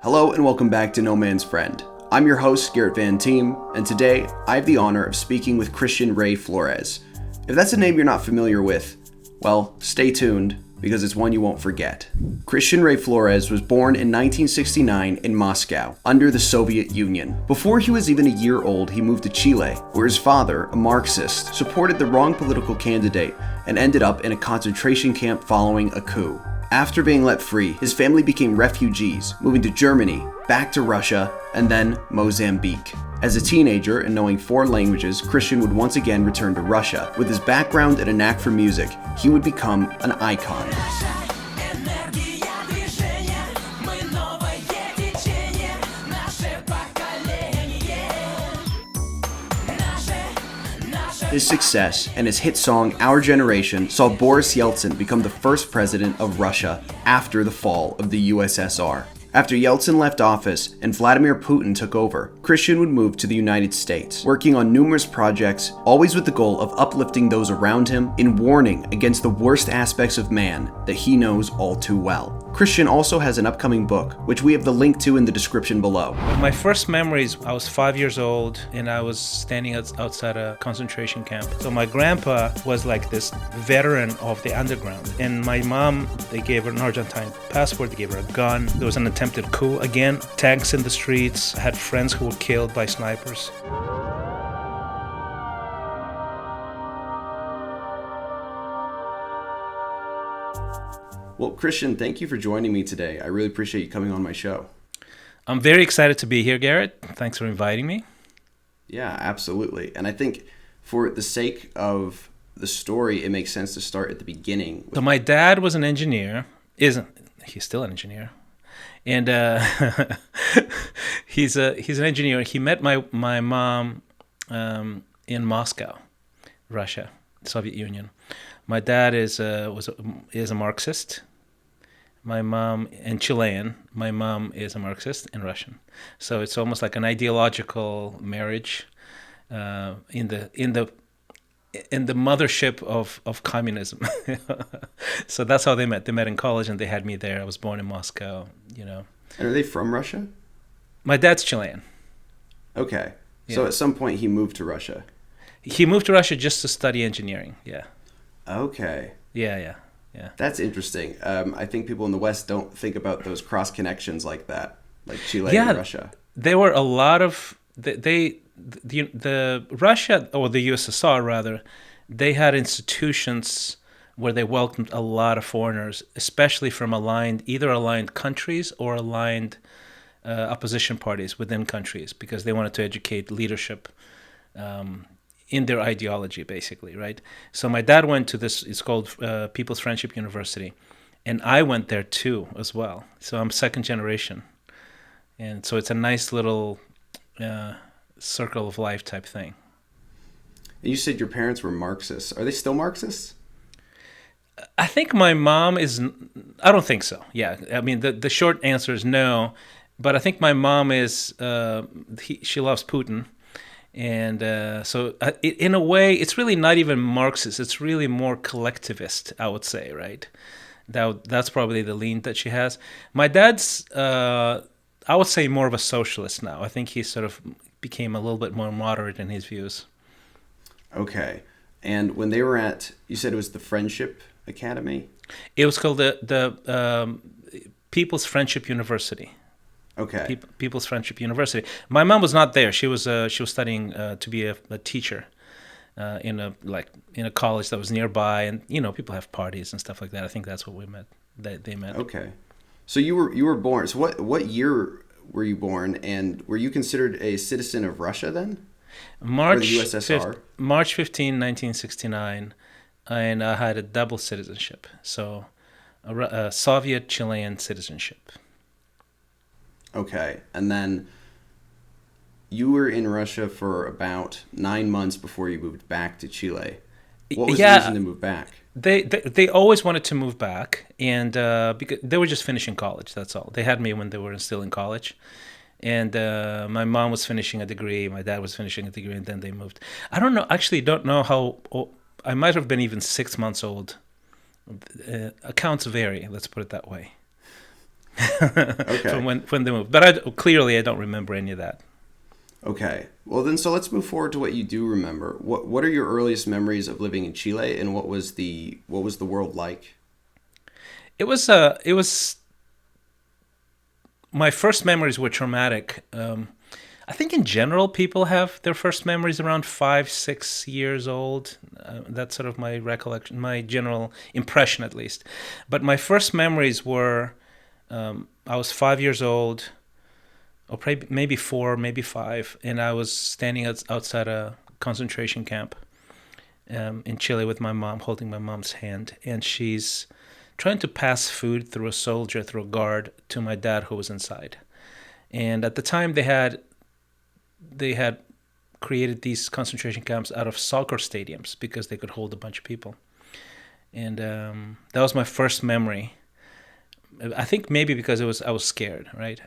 Hello and welcome back to No Man's Friend. I'm your host, Garrett Van Team, and today I have the honor of speaking with Christian Ray Flores. If that's a name you're not familiar with, well, stay tuned, because it's one you won't forget. Christian Ray Flores was born in 1969 in Moscow, under the Soviet Union. Before he was even a year old, he moved to Chile, where his father, a Marxist, supported the wrong political candidate and ended up in a concentration camp following a coup. After being let free, his family became refugees, moving to Germany, back to Russia, and then Mozambique. As a teenager and knowing 4 languages, Christian would once again return to Russia. With his background and a knack for music, he would become an icon. His success and his hit song Our Generation saw Boris Yeltsin become the first president of Russia after the fall of the U.S.S.R. After Yeltsin left office and Vladimir Putin took over, Christian would move to the United States, working on numerous projects, always with the goal of uplifting those around him in warning against the worst aspects of man that he knows all too well. Christian also has an upcoming book, which we have the link to in the description below. My first memories, I was 5 years old and I was standing outside a concentration camp. So my grandpa was like this veteran of the underground. And my mom, they gave her an Argentine passport, they gave her a gun. There was an attempted coup. Again, tanks in the streets, had friends who were killed by snipers. Well, Christian, thank you for joining me today. I really appreciate you coming on my show. I'm very excited to be here, Garrett. Thanks for inviting me. Yeah, absolutely. And I think for the sake of the story, it makes sense to start at the beginning. So my dad was an engineer. He's still an engineer. And he's an engineer. He met my mom in Moscow, Russia, Soviet Union. My dad is a Marxist. My mom, and Chilean. My mom is a Marxist and Russian. So it's almost like an ideological marriage in the mothership of communism. So that's how they met. They met in college and they had me there. I was born in Moscow, you know. And are they from Russia? My dad's Chilean. Okay. Yeah. So at some point he moved to Russia. He moved to Russia just to study engineering. Yeah. Okay. Yeah. That's interesting. I think people in the West don't think about those cross connections like that, like Chile and Russia. There were a lot of the Russia, or the U.S.S.R. rather, they had institutions where they welcomed a lot of foreigners, especially from either aligned countries or aligned opposition parties within countries, because they wanted to educate leadership in their ideology, basically, right? So my dad went to this, it's called People's Friendship University, and I went there too as well. So I'm second generation. And so it's a nice little circle of life type thing. And you said your parents were Marxists. Are they still Marxists? I think my mom is, I don't think so. Yeah, I mean, the short answer is no, but I think my mom is, she loves Putin. And so in a way, it's really not even Marxist. It's really more collectivist, I would say, right? That's probably the lean that she has. My dad's, I would say, more of a socialist now. I think he sort of became a little bit more moderate in his views. Okay. And when they were at, you said it was the Friendship Academy? It was called the People's Friendship University. Okay. People's Friendship University. My mom was not there. She was studying to be a teacher in a college that was nearby, and people have parties and stuff like that. I think that's what we met. They met. Okay. So you were born. So what year were you born, and were you considered a citizen of Russia then? March or the U.S.S.R. March 15, 1969, and I had a double citizenship. So a Soviet Chilean citizenship. Okay, and then you were in Russia for about 9 months before you moved back to Chile. What was the reason to move back? They always wanted to move back, and because they were just finishing college, that's all. They had me when they were still in college. And my mom was finishing a degree, my dad was finishing a degree, and then they moved. I don't know how, I might have been even 6 months old. Accounts vary, let's put it that way. Okay. from when they moved. But clearly I don't remember any of that. Okay. Well, then, so let's move forward to what you do remember. What are your earliest memories of living in Chile, and what was the world like? It was my first memories were traumatic. I think in general people have their first memories around 5, 6 years old. That's sort of my recollection, my general impression at least. But my first memories were I was 5 years old, or maybe 4, maybe 5, and I was standing outside a concentration camp in Chile with my mom, holding my mom's hand, and she's trying to pass food through a guard, to my dad who was inside. And at the time, they had created these concentration camps out of soccer stadiums because they could hold a bunch of people. And that was my first memory. I think maybe because I was scared, right?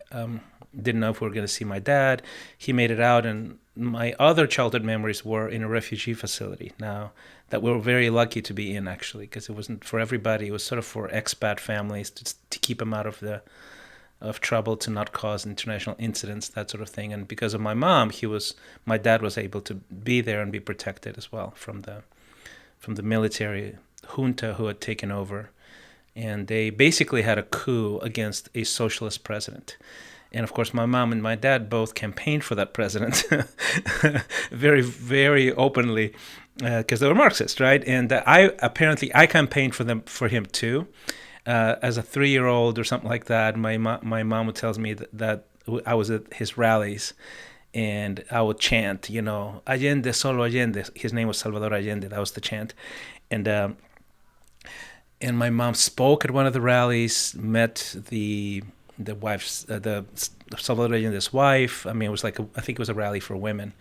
Didn't know if we were going to see my dad. He made it out, and my other childhood memories were in a refugee facility. Now, that we were very lucky to be in, actually, because it wasn't for everybody. It was sort of for expat families to keep them out of trouble, to not cause international incidents, that sort of thing. And because of my mom, my dad was able to be there and be protected as well from the military junta who had taken over. And they basically had a coup against a socialist president. And of course, my mom and my dad both campaigned for that president very, very openly because they were Marxist, right? And I campaigned for him too. As a 3-year-old or something like that, my mom would tell me that I was at his rallies, and I would chant, Allende, solo Allende. His name was Salvador Allende. That was the chant. And my mom spoke at one of the rallies, met the Salvador Allende's wife. I mean, it was I think it was a rally for women.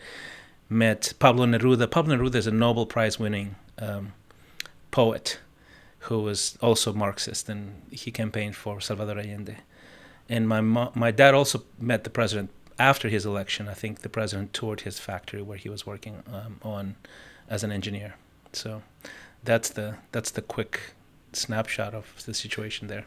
Met Pablo Neruda. Pablo Neruda is a Nobel Prize winning poet who was also Marxist, and he campaigned for Salvador Allende. And my dad also met the president after his election. I think the president toured his factory where he was working on as an engineer. So that's the quick snapshot of the situation there.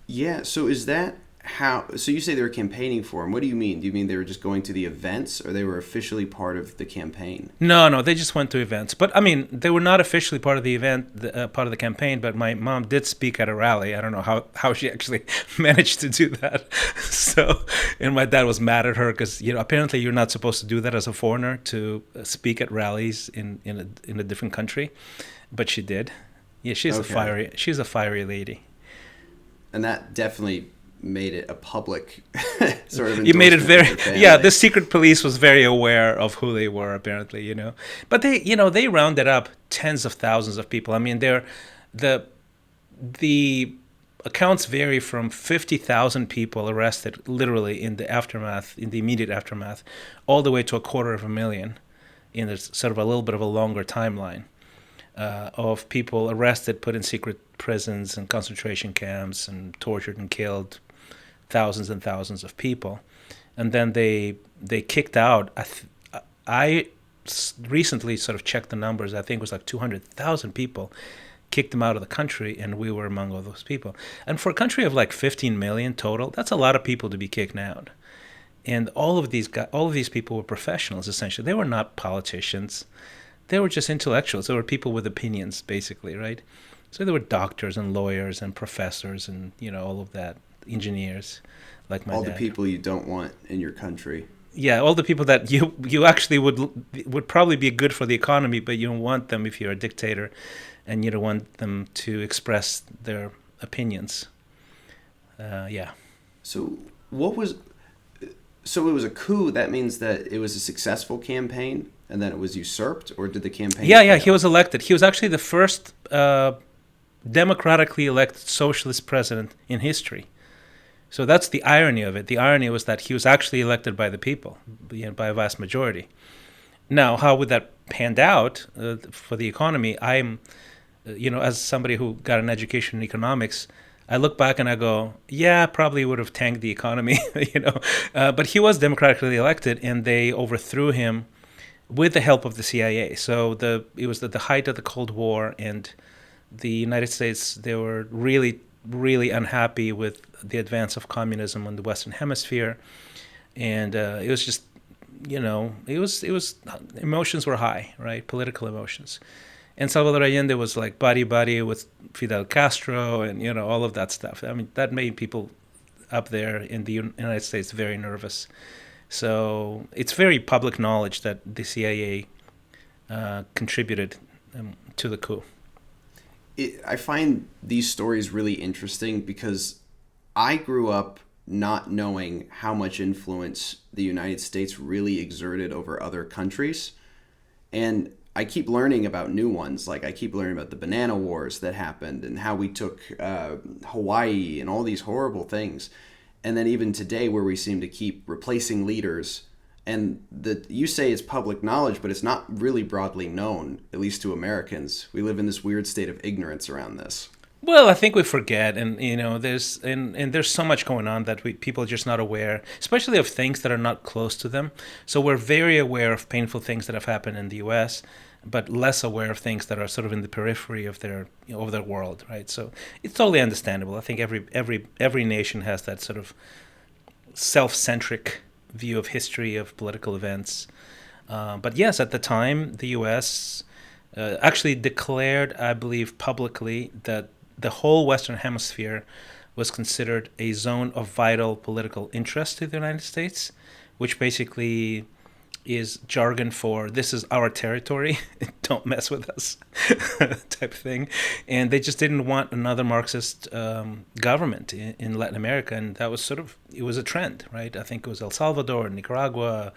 Yeah, so is that how... So you say they were campaigning for him. What do you mean? Do you mean they were just going to the events, or they were officially part of the campaign? No, they just went to events. But, I mean, they were not officially part of the event, part of the campaign, but my mom did speak at a rally. I don't know how she actually managed to do that. So, and my dad was mad at her because, apparently you're not supposed to do that as a foreigner, to speak at rallies in a different country. But she did. Yeah, she's a fiery lady. And that definitely made it a public sort of... You made it very... Yeah, the secret police was very aware of who they were, apparently, But they rounded up tens of thousands of people. I mean, the accounts vary from 50,000 people arrested, literally, in the immediate aftermath, all the way to 250,000 in a sort of a little bit of a longer timeline. Of people arrested, put in secret prisons and concentration camps, and tortured and killed thousands and thousands of people. And then they kicked out. I recently sort of checked the numbers. I think it was like 200,000 people kicked them out of the country, and we were among all those people. And for a country of like 15 million total, that's a lot of people to be kicked out. And all of these people were professionals, essentially. They were not politicians. They were just intellectuals. They were people with opinions, basically, right? So there were doctors and lawyers and professors and, all of that, engineers, like my dad. All the people you don't want in your country. Yeah, all the people that you actually would probably be good for the economy, but you don't want them if you're a dictator, and you don't want them to express their opinions. Yeah. So it was a coup. That means that it was a successful campaign, and then it was usurped, or did the campaign... Yeah, he was elected. He was actually the first democratically elected socialist president in history. So that's the irony of it. The irony was that he was actually elected by the people, by a vast majority. Now, how would that pan out for the economy? I'm, as somebody who got an education in economics, I look back and I go, yeah, probably would have tanked the economy, But he was democratically elected, and they overthrew him with the help of the CIA. So it was the height of the Cold War, and the United States, they were really really unhappy with the advance of communism in the Western Hemisphere, and it was just, it was emotions were high, right? Political emotions. And Salvador Allende was like buddy with Fidel Castro and all of that stuff. I mean, that made people up there in the United States very nervous. So it's very public knowledge that the CIA contributed to the coup. I find these stories really interesting because I grew up not knowing how much influence the United States really exerted over other countries. And I keep learning about new ones. Like I keep learning about the banana wars that happened and how we took Hawaii and all these horrible things. And then even today where we seem to keep replacing leaders, and you say it's public knowledge, but it's not really broadly known, at least to Americans. We live in this weird state of ignorance around this. Well, I think we forget, and there's so much going on that people are just not aware, especially of things that are not close to them. So we're very aware of painful things that have happened in the U.S., but less aware of things that are sort of in the periphery of their of their world, right? So it's totally understandable. I think every nation has that sort of self-centric view of history, of political events. But yes, at the time, the U.S. Actually declared, I believe, publicly that the whole Western Hemisphere was considered a zone of vital political interest to the United States, which basically is jargon for this is our territory, don't mess with us type thing. And they just didn't want another Marxist government in Latin America, and that was it was a trend, right? I think it was El Salvador, Nicaragua,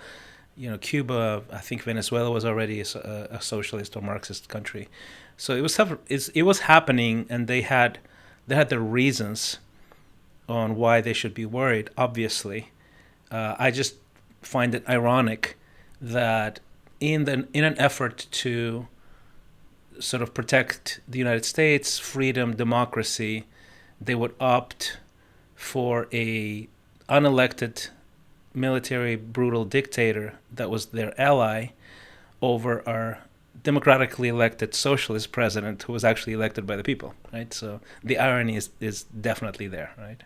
Cuba. I think Venezuela was already a socialist or Marxist country. So it was happening, and they had their reasons on why they should be worried. Obviously, I just find it ironic that in an effort to sort of protect the United States, freedom, democracy, they would opt for a unelected military brutal dictator that was their ally over our democratically elected socialist president who was actually elected by the people, right? So the irony is definitely there, right?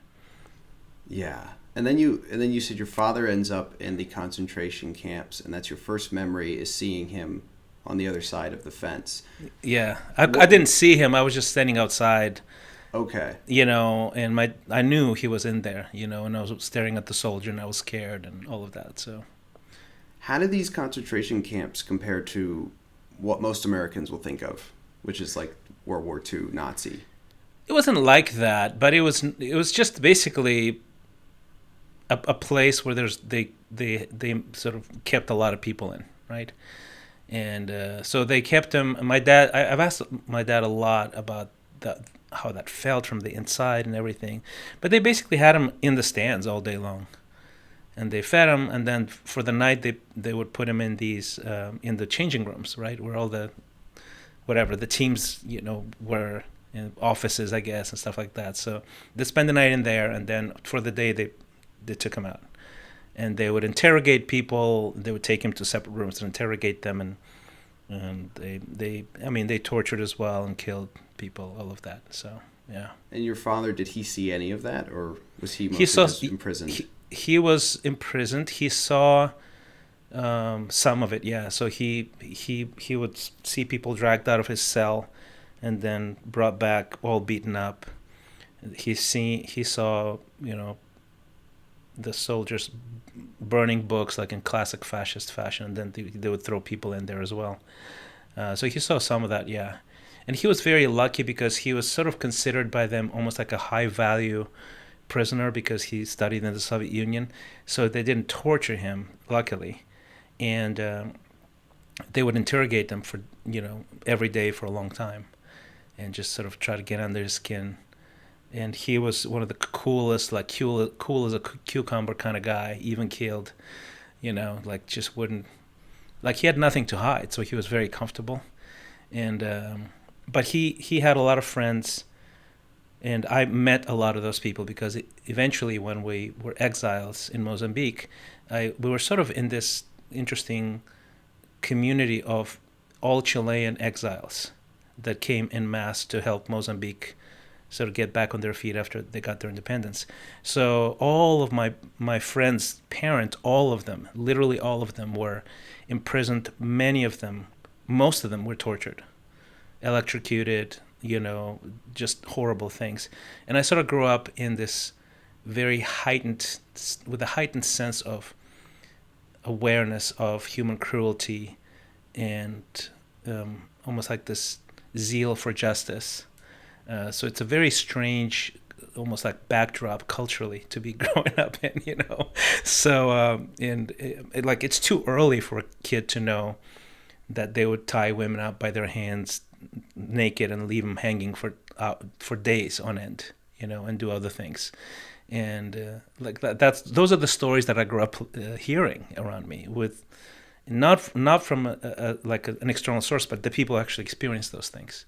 Yeah. And then you said your father ends up in the concentration camps, and that's your first memory is seeing him on the other side of the fence. Yeah. I didn't see him. I was just standing outside. Okay. And I knew he was in there, and I was staring at the soldier, and I was scared and all of that. So how did these concentration camps compare to what most Americans will think of, which is like World War II Nazi? It wasn't like that, but it was just basically a place where they sort of kept a lot of people in, right? And so they kept him. My dad, I've asked my dad a lot about how that felt from the inside and everything, but they basically had him in the stands all day long, and they fed him, and then for the night they would put him in these in the changing rooms, right, where all the teams were in offices, I guess, and stuff like that. So they spend the night in there, and then for the day they took him out, and they would interrogate people. They would take him to separate rooms and interrogate them, and they tortured as well and killed people, all of that. So yeah. And your father, did he see any of that, or was he mostly just imprisoned? He was imprisoned. He saw some of it, yeah. So he would see people dragged out of his cell and then brought back all beaten up. He saw the soldiers burning books like in classic fascist fashion, and then they would throw people in there as well. So he saw some of that, yeah. And he was very lucky because he was sort of considered by them almost like a high-value prisoner because he studied in the Soviet Union. So they didn't torture him, luckily. And they would interrogate them for, every day for a long time and just sort of try to get under his skin. And he was one of the coolest, like cool as a cucumber kind of guy, even keeled, like just wouldn't, like he had nothing to hide, so he was very comfortable. And but he had a lot of friends, and I met a lot of those people because eventually when we were exiles in Mozambique, we were sort of in this interesting community of all Chilean exiles that came en masse to help Mozambique sort of get back on their feet after they got their independence. So all of my friends' parents, all of them, literally all of them, were imprisoned. Many of them, most of them, were tortured, electrocuted, just horrible things. And I sort of grew up in this with a heightened sense of awareness of human cruelty and almost like this zeal for justice. So it's a very strange, almost like backdrop culturally to be growing up in, So it's too early for a kid to know that they would tie women up by their hands naked and leave them hanging for days on end, and do other things. And those are the stories that I grew up hearing around me, with not from an external source, but the people who actually experienced those things,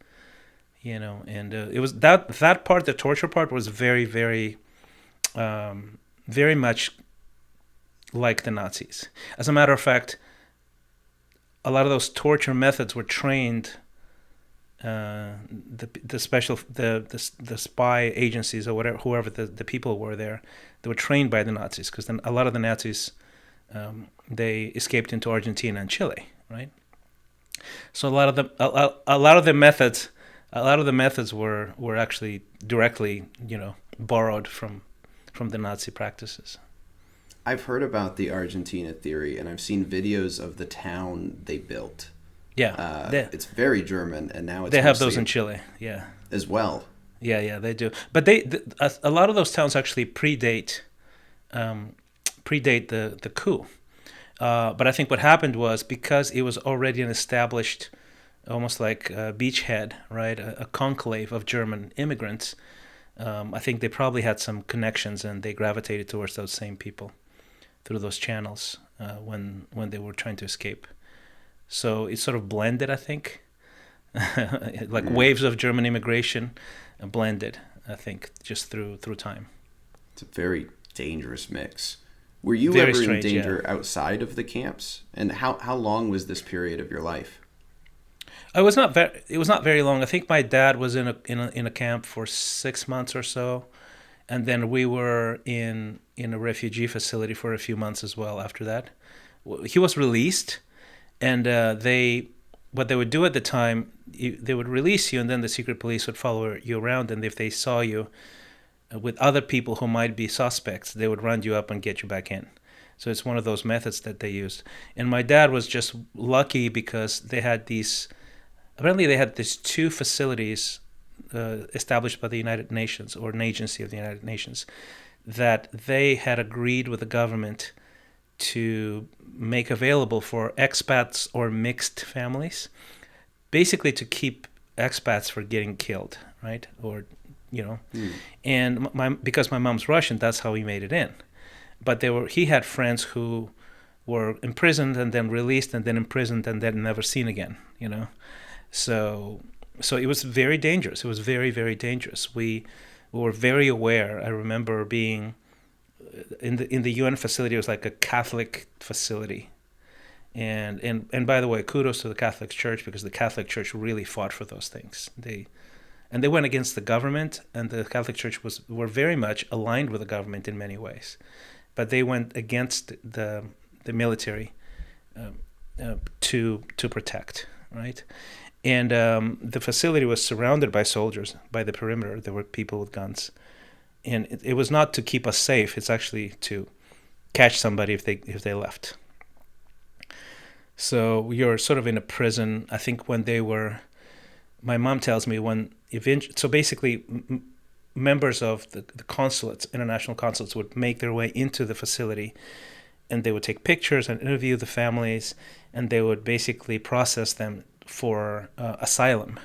And it was that part, the torture part, was very, very, very much like the Nazis. As a matter of fact, a lot of those torture methods were trained. The spy agencies or whatever, whoever the people were there, they were trained by the Nazis, because then a lot of the Nazis they escaped into Argentina and Chile, right? So a lot of the methods were actually directly borrowed from the Nazi practices. I've heard about the Argentina theory, and I've seen videos of the town they built. Yeah, it's very German, and now they have those in Chile. Yeah, as well. Yeah, they do. But a lot of those towns actually predate the coup. But I think what happened was, because it was already an established, almost like a beachhead, right, a conclave of German immigrants. I think they probably had some connections, and they gravitated towards those same people through those channels when they were trying to escape. So it sort of blended, I think, waves of German immigration blended, I think, just through time. It's a very dangerous mix. Were you Very ever strange, in danger outside of the camps? And how long was this period of your life? It was not very long. I think my dad was in a camp for 6 months or so, and then we were in a refugee facility for a few months as well after that. He was released. And what they would do at the time, they would release you, and then the secret police would follow you around. And if they saw you with other people who might be suspects, they would round you up and get you back in. So it's one of those methods that they used. And my dad was just lucky, because they had these two facilities established by the United Nations, or an agency of the United Nations, that they had agreed with the government to make available for expats or mixed families, basically to keep expats from getting killed, right? Or, And because my mom's Russian, that's how he made it in. But he had friends who were imprisoned and then released and then imprisoned and then never seen again, So it was very dangerous. It was very, very dangerous. We were very aware. I remember being in the UN facility. It was like a Catholic facility, and by the way, kudos to the Catholic Church, because the Catholic Church really fought for those things. They went against the government, and the Catholic Church were very much aligned with the government in many ways, but they went against the military to protect, right? And the facility was surrounded by soldiers by the perimeter. There were people with guns. And it was not to keep us safe. It's actually to catch somebody if they left. So you're sort of in a prison. I think when they were, my mom tells me, so basically members of the consulates, international consulates, would make their way into the facility, and they would take pictures and interview the families, and they would basically process them for asylum.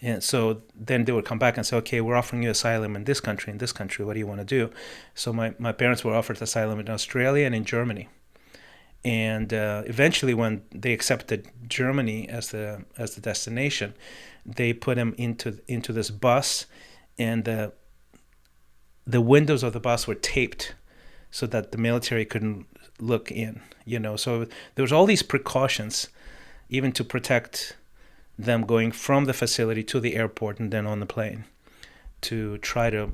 And so then they would come back and say, okay, we're offering you asylum in this country, what do you want to do? So my parents were offered asylum in Australia and in Germany. And eventually, when they accepted Germany as the destination, they put them into this bus, and the windows of the bus were taped so that the military couldn't look in, So there was all these precautions, even to protect them going from the facility to the airport and then on the plane. try to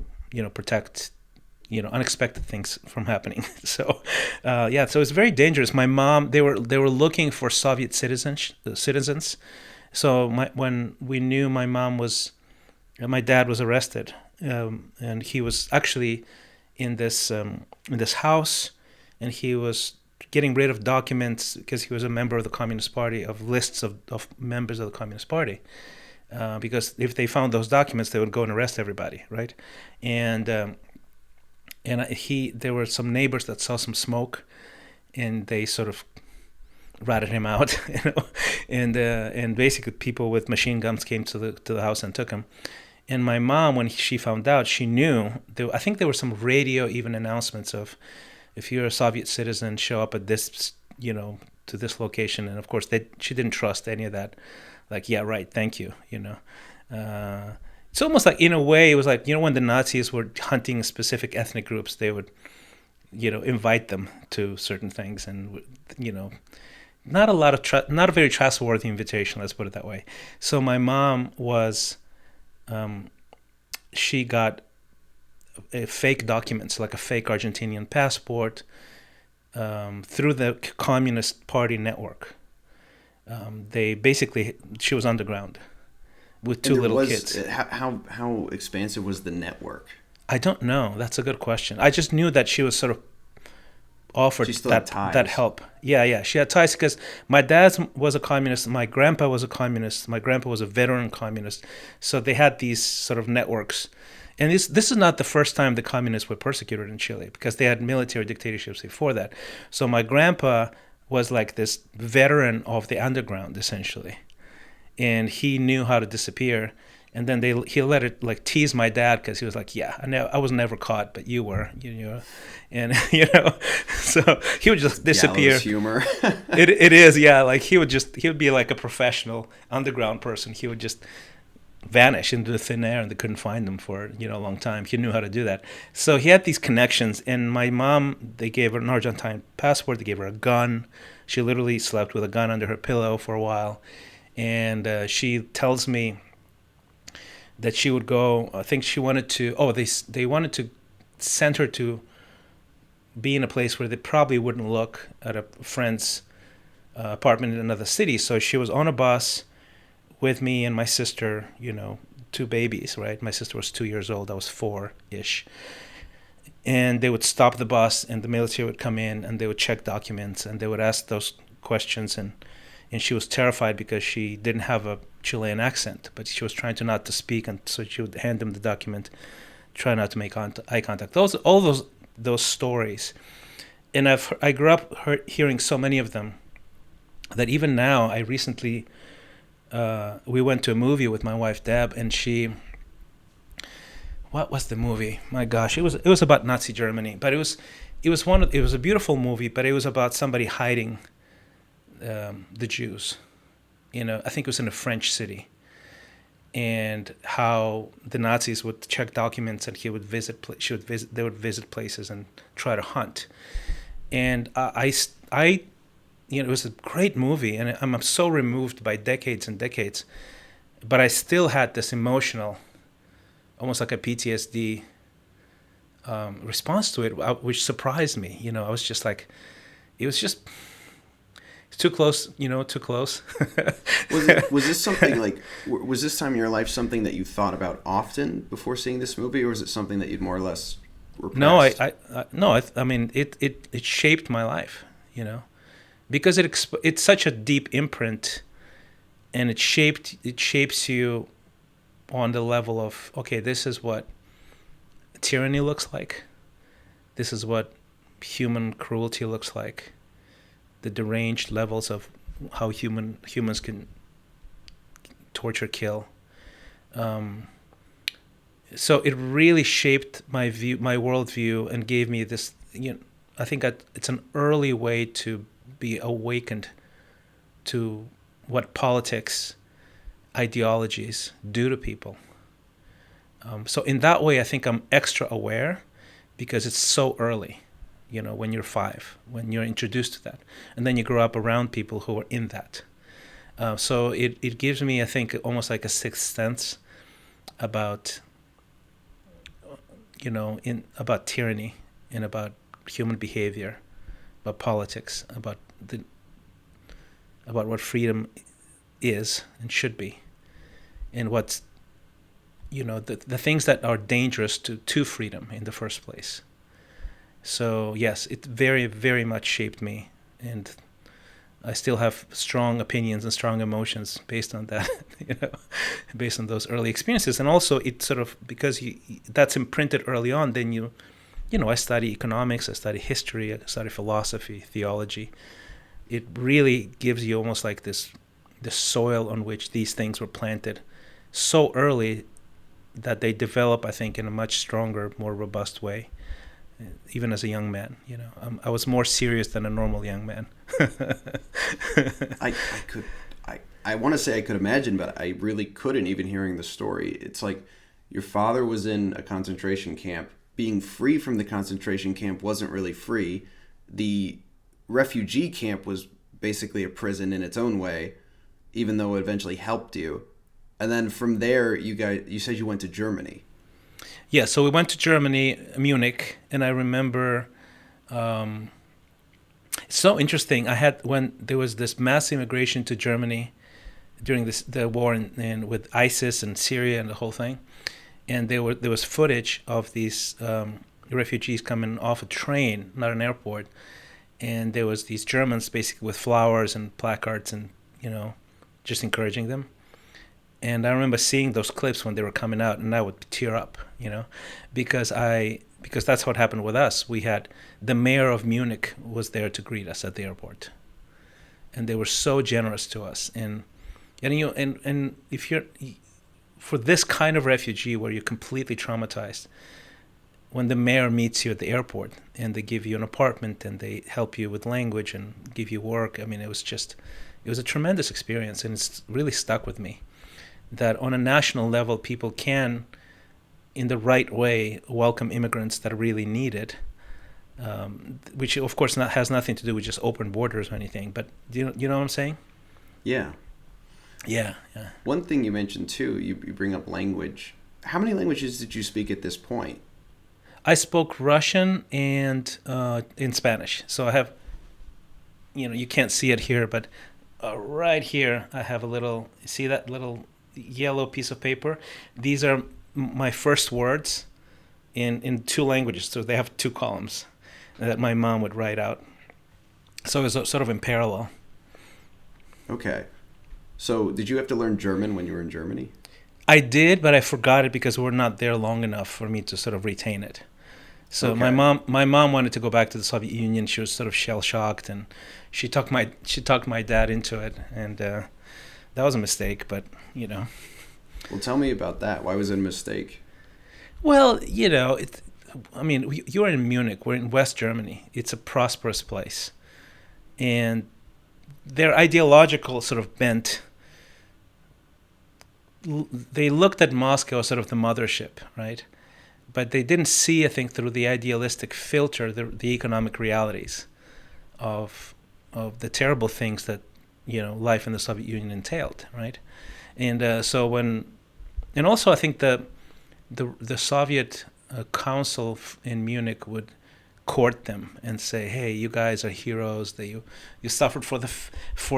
protect unexpected things from happening. So so it's very dangerous. My mom, they were looking for Soviet citizens. So when we knew my dad was arrested, and he was actually in this house, and he was getting rid of documents because he was a member of the Communist Party, of lists of members of the Communist Party. Because if they found those documents, they would go and arrest everybody, right? And there were some neighbors that saw some smoke, and they sort of ratted him out, and basically people with machine guns came to the house and took him. And my mom, when she found out, she knew. I think there were some radio even announcements of, if you're a Soviet citizen, show up at this, to this location. And of course, she didn't trust any of that. Like, yeah, right, thank you, It's almost like, in a way, it was like, when the Nazis were hunting specific ethnic groups, they would, invite them to certain things, and, not a very trustworthy invitation, let's put it that way. So my mom was, she got fake documents, like a fake Argentinian passport, through the Communist Party network. She was underground with two little kids. How expansive was the network? I don't know. That's a good question. I just knew that she was sort of offered that help. Yeah. She had ties because my dad was a communist. My grandpa was a communist. My grandpa was a veteran communist. So they had these sort of networks. And this is not the first time the communists were persecuted in Chile, because they had military dictatorships before that. So my grandpa was like this veteran of the underground, essentially. And he knew how to disappear. And then he let it like tease my dad, because he was like, yeah, I was never caught, but you were, and so he would just disappear. Gallows humor. It is, yeah. Like he would be like a professional underground person. He would just vanish into the thin air, and they couldn't find him for a long time. He knew how to do that. So he had these connections. And my mom, they gave her an Argentine passport. They gave her a gun. She literally slept with a gun under her pillow for a while. And she tells me that she would go, I think she wanted to, they wanted to send her to be in a place where they probably wouldn't look, at a friend's apartment in another city. So she was on a bus with me and my sister, two babies, right? My sister was 2 years old. I was 4-ish. And they would stop the bus, and the military would come in, and they would check documents, and they would ask those questions. And she was terrified because she didn't have a Chilean accent, but she was trying not to speak, and so she would hand them the document, try not to make eye contact. All those stories, and I grew up hearing so many of them that even now, I recently we went to a movie with my wife Deb, and what was the movie? My gosh, it was about Nazi Germany, but it was a beautiful movie, but it was about somebody hiding the Jews. I think it was in a French city, and how the Nazis would check documents, and they would visit places and try to hunt. And it was a great movie, and I'm so removed by decades and decades, but I still had this emotional, almost like a PTSD response to it, which surprised me. I was just like, it was just too close, too close. Was this something like, was this time in your life something that you thought about often before seeing this movie, or was it something that you'd more or less repressed? No, I mean, it shaped my life, because it's such a deep imprint, and it shapes you on the level of, okay, this is what tyranny looks like. This is what human cruelty looks like. The deranged levels of how humans can torture, kill. So it really shaped my worldview, and gave me this. I think it's an early way to be awakened to what politics, ideologies do to people. So in that way, I think I'm extra aware, because it's so early. When you're 5, when you're introduced to that, and then you grow up around people who are in that. So it gives me, I think, almost like a sixth sense about in about tyranny and about human behavior, about politics, about what freedom is and should be, and what's the things that are dangerous to freedom in the first place. So yes, it very, very much shaped me, and I still have strong opinions and strong emotions based on that, based on those early experiences. And also it sort of, because that's imprinted early on, then I study economics, I study history, I study philosophy, theology. It really gives you almost like the soil on which these things were planted so early that they develop, I think, in a much stronger, more robust way. Even as a young man, I was more serious than a normal young man. I want to say I could imagine, but I really couldn't, even hearing the story. It's like your father was in a concentration camp. Being free from the concentration camp wasn't really free. The refugee camp was basically a prison in its own way, even though it eventually helped you. And then from there, you said you went to Germany. Yeah, so we went to Germany, Munich, and I remember it's so interesting. When there was this mass immigration to Germany during the war with ISIS and Syria and the whole thing, and there was footage of these refugees coming off a train, not an airport, and there was these Germans basically with flowers and placards and just encouraging them. And I remember seeing those clips when they were coming out, and I would tear up, because that's what happened with us. We had the mayor of Munich was there to greet us at the airport, and they were so generous to us. And if you're for this kind of refugee where you're completely traumatized, when the mayor meets you at the airport and they give you an apartment and they help you with language and give you work, I mean, it was a tremendous experience, and it's really stuck with me. That on a national level, people can, in the right way, welcome immigrants that really need it, which of course has nothing to do with just open borders or anything. But you know what I'm saying? Yeah. Yeah. One thing you mentioned too, you bring up language. How many languages did you speak at this point? I spoke Russian and in Spanish. So I have, you can't see it here, but right here I have a little. See that little yellow piece of paper? These are my first words in two languages, so they have two columns that my mom would write out. So it was sort of in parallel. Okay. So did you have to learn German when you were in Germany? I did, but I forgot it because we were not there long enough for me to sort of retain it. So okay. my mom wanted to go back to the Soviet Union. She was sort of shell-shocked, and she talked my dad into it, and that was a mistake, but Well, tell me about that. Why was it a mistake? Well, you're in Munich. We're in West Germany. It's a prosperous place. And their ideological sort of bent, they looked at Moscow as sort of the mothership, right? But they didn't see, I think, through the idealistic filter, the economic realities of the terrible things that, life in the Soviet Union entailed, right? And and also I think the Soviet council in Munich would court them and say, "Hey, you guys are heroes. That you suffered for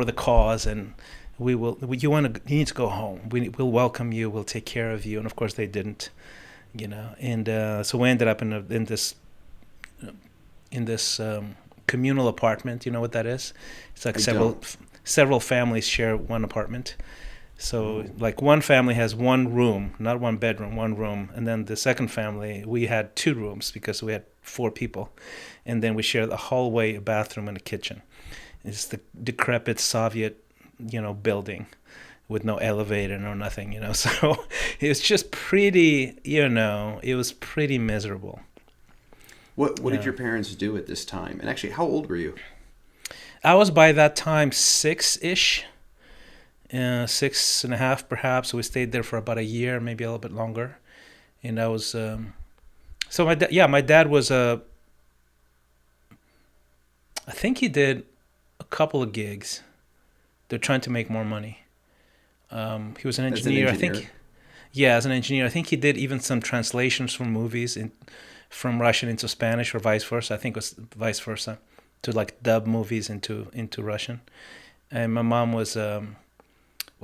the cause, and you need to go home. We'll welcome you. We'll take care of you." And of course they didn't, And so we ended up in this communal apartment. You know what that is? It's like several families share one apartment. So like one family has one room, not one bedroom, one room. And then the second family, we had two rooms because we had 4 people. And then we shared a hallway, a bathroom, and a kitchen. It's the decrepit Soviet, building with no elevator, no nothing, So it was just pretty, it was pretty miserable. What did your parents do at this time? And actually, how old were you? I was by that time 6-ish. 6.5 perhaps. So we stayed there for about a year, maybe a little bit longer. And I was so my dad was I think he did a couple of gigs. They're trying to make more money. He was an engineer. I think. Yeah, as an engineer. I think he did even some translations from movies from Russian into Spanish or vice versa. I think it was vice versa, to like dub movies into Russian. And my mom was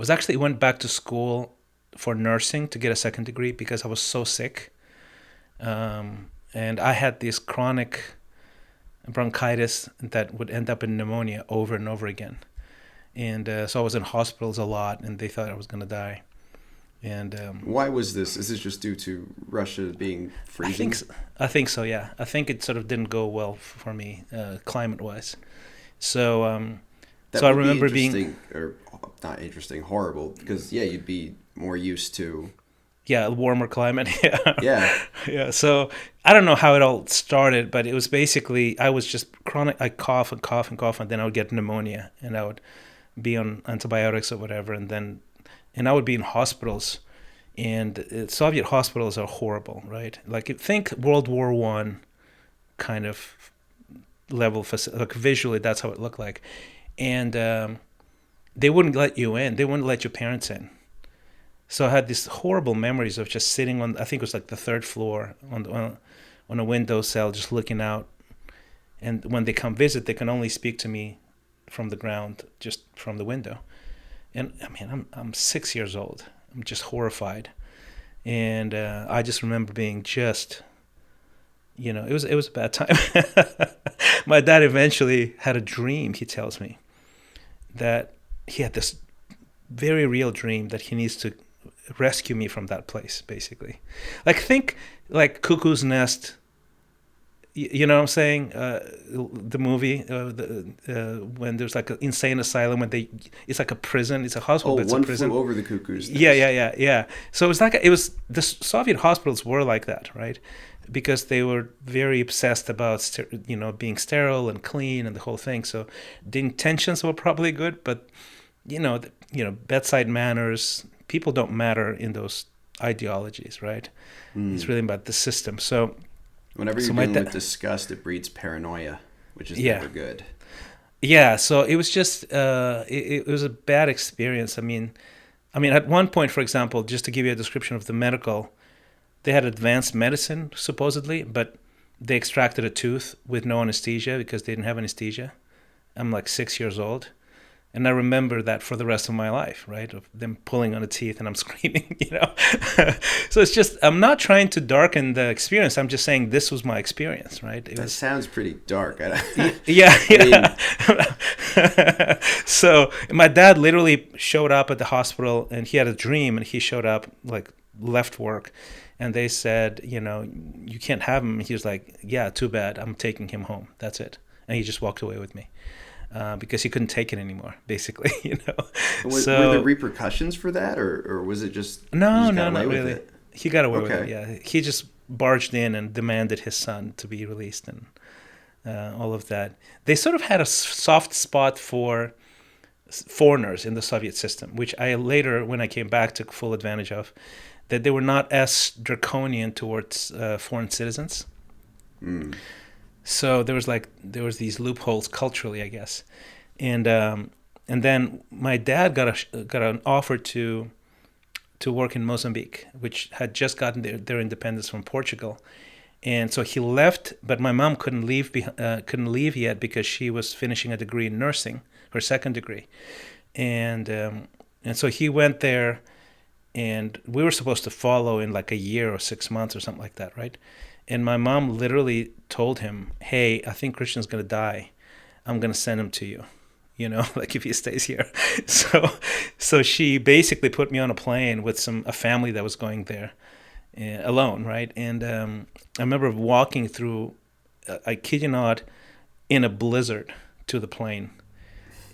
actually went back to school for nursing to get a second degree because I was so sick. And I had this chronic bronchitis that would end up in pneumonia over and over again. And so I was in hospitals a lot, and they thought I was going to die. And why was this? Is this just due to Russia being freezing? I think so. Yeah, I think it sort of didn't go well for me, climate-wise. So I remember being or not interesting, horrible, because you'd be more used to warmer climate. Yeah. Yeah. So I don't know how it all started, but it was basically I was just chronic. I cough and cough and cough, and then I would get pneumonia, and I would be on antibiotics or whatever, and I would be in hospitals, and Soviet hospitals are horrible, right? Like think World War I kind of level, like visually that's how it looked like, and they wouldn't let you in. They wouldn't let your parents in. So I had these horrible memories of just sitting on, I think it was like the third floor on a windowsill, just looking out. And when they come visit, they can only speak to me from the ground, just from the window. And I mean, I'm 6 years old. I'm just horrified. And I just remember being just, it was a bad time. My dad eventually had a dream, he tells me, that he had this very real dream that he needs to rescue me from that place, basically. Like think like Cuckoo's Nest, you know what I'm saying? The movie, when there's like an insane asylum, it's like a prison, it's a hospital, but it's a prison. Flew Over the Cuckoo's Nest. Yeah. So the Soviet hospitals were like that, right? Because they were very obsessed about, being sterile and clean and the whole thing. So the intentions were probably good, but bedside manners, people don't matter in those ideologies, right? It's really about the system. So whenever you're dealing with disgust, it breeds paranoia, which is never good. Yeah, so it was just it was a bad experience. I mean, at one point, for example, just to give you a description of the medical, they had advanced medicine supposedly, but they extracted a tooth with no anesthesia because they didn't have anesthesia. I'm like 6 years old. And I remember that for the rest of my life, right? Of them pulling on the teeth and I'm screaming, So it's just, I'm not trying to darken the experience. I'm just saying this was my experience, right? That sounds pretty dark. Yeah. So my dad literally showed up at the hospital and he had a dream and he showed up, like left work. And they said, you can't have him. He was like, yeah, too bad. I'm taking him home. That's it. And he just walked away with me. Because he couldn't take it anymore, basically, Were there repercussions for that, or was it just no, not really? He got away with it. Yeah, he just barged in and demanded his son to be released and all of that. They sort of had a soft spot for foreigners in the Soviet system, which I later, when I came back, took full advantage of. That they were not as draconian towards foreign citizens. So there was these loopholes culturally, I guess, and then my dad got an offer to work in Mozambique, which had just gotten their independence from Portugal, and so he left. But my mom couldn't leave yet because she was finishing a degree in nursing, her second degree, and so he went there, and we were supposed to follow in like a year or 6 months or something like that, right? And my mom literally told him, hey, I think Christian's going to die. I'm going to send him to you, like if he stays here. So she basically put me on a plane with a family that was going there alone, right? And I remember walking through, I kid you not, in a blizzard to the plane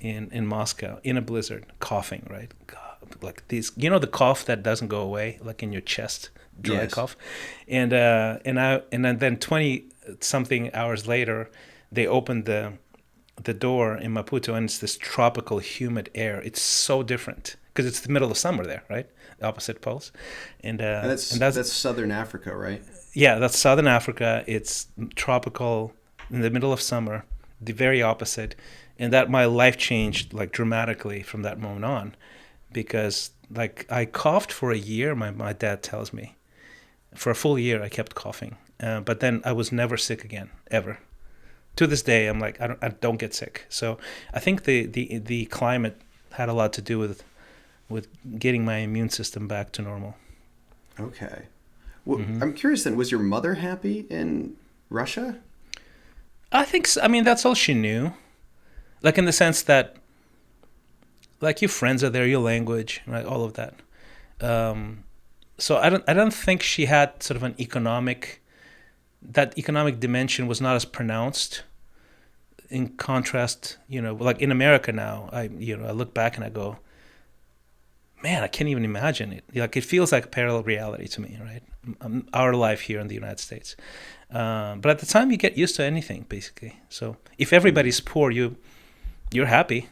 in Moscow, in a blizzard, coughing, right? God, like these, the cough that doesn't go away, like in your chest. Dry cough, and then 20 something hours later, they opened the door in Maputo, and it's this tropical, humid air. It's so different because it's the middle of summer there, right? The opposite poles, and that's Southern Africa, right? Yeah, that's Southern Africa. It's tropical in the middle of summer, the very opposite, and that my life changed like dramatically from that moment on, because Like I coughed for a year. My dad tells me, for a full year I kept coughing, but then I was never sick again, ever. To this day, I'm like I don't get sick. So I think the climate had a lot to do with getting my immune system back to normal. Okay. Well, I'm curious then, was your mother happy in Russia? I think so. I mean, that's all she knew. Like in the sense that, like, your friends are there, your language, right, all of that. So I don't think she had sort of that economic dimension was not as pronounced. In contrast, like in America now, I look back and I go, man, I can't even imagine it. Like it feels like a parallel reality to me, right? Our life here in the United States. But at the time, you get used to anything, basically. So if everybody's poor, you're happy.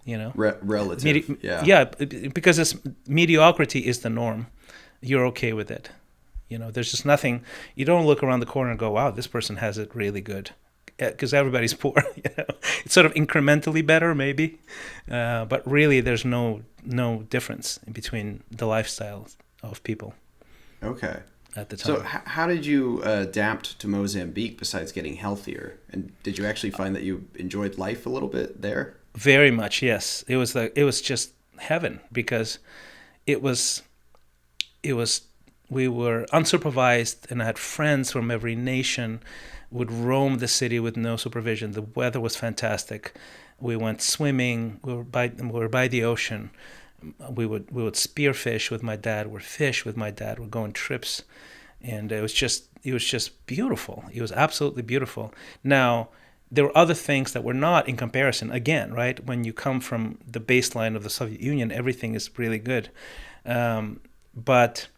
Relative. Yeah, because mediocrity is the norm. You're okay with it. There's just nothing. You don't look around the corner and go, "Wow, this person has it really good," because everybody's poor. It's sort of incrementally better, maybe, but really, there's no difference in between the lifestyles of people. Okay. At the time. So how did you adapt to Mozambique besides getting healthier? And did you actually find that you enjoyed life a little bit there? Very much, yes. It was just heaven because it was we were unsupervised, and I had friends from every nation, would roam the city with no supervision. The weather was fantastic. We went swimming. We were by the ocean. We would spearfish with my dad. We'd fish with my dad. We'd go on trips, and it was just beautiful. It was absolutely beautiful. Now, there were other things that were not in comparison. Again, right? When you come from the baseline of the Soviet Union, everything is really good. But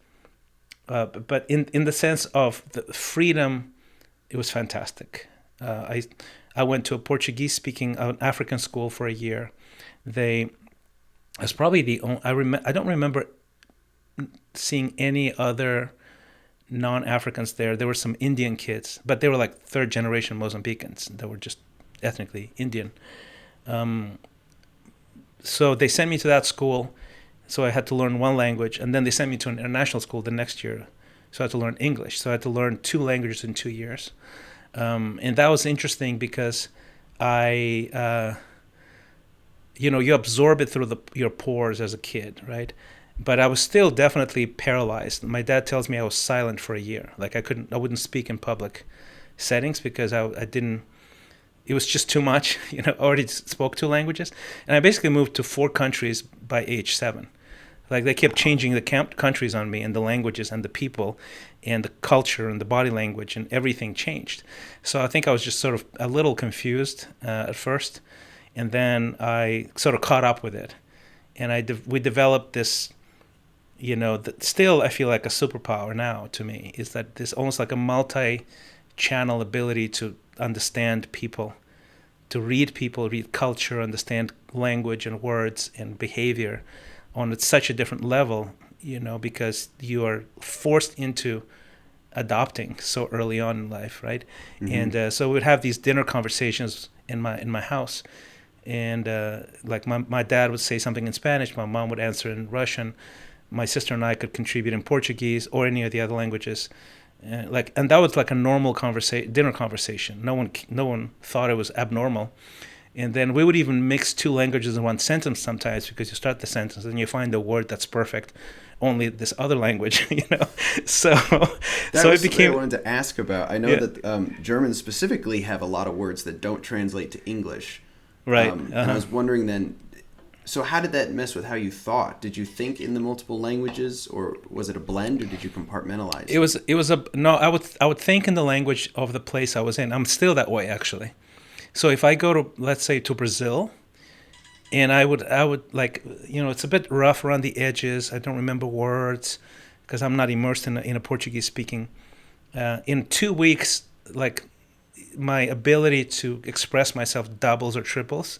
in the sense of the freedom, it was fantastic. I went to a Portuguese-speaking African school for a year. It was probably the only. I don't remember seeing any other non-Africans there. There were some Indian kids, but they were like third-generation Mozambicans that were just ethnically Indian. So they sent me to that school, so I had to learn one language, and then they sent me to an international school the next year, so I had to learn English. So I had to learn 2 languages in 2 years, and that was interesting because you absorb it through your pores as a kid, right? But I was still definitely paralyzed. My dad tells me I was silent for a year. Like I wouldn't speak in public settings because I didn't. It was just too much. I already spoke 2 languages, and I basically moved to 4 countries by age 7. Like they kept changing the countries on me, and the languages and the people and the culture and the body language, and everything changed. So I think I was just sort of a little confused at first, and then I sort of caught up with it, and we developed this. That still I feel like a superpower now to me is that there's almost like a multi-channel ability to understand people, to read people, read culture, understand language and words and behavior on such a different level, because you are forced into adopting so early on in life, right? Mm-hmm. And so we'd have these dinner conversations in my house, and like my dad would say something in Spanish, my mom would answer in Russian. My sister and I could contribute in Portuguese or any of the other languages, and that was like a normal dinner conversation. No one thought it was abnormal, and then we would even mix 2 languages in one sentence sometimes because you start the sentence and you find a word that's perfect, only this other language, So it became. What I wanted to ask about. I know that Germans specifically have a lot of words that don't translate to English, right? And I was wondering then. So how did that mess with how you thought? Did you think in the multiple languages, or was it a blend, or did you compartmentalize? I would think in the language of the place I was in. I'm still that way, actually. So if I go to, let's say, to Brazil, and I would like, it's a bit rough around the edges. I don't remember words because I'm not immersed in a Portuguese speaking. In 2 weeks, like my ability to express myself doubles or triples.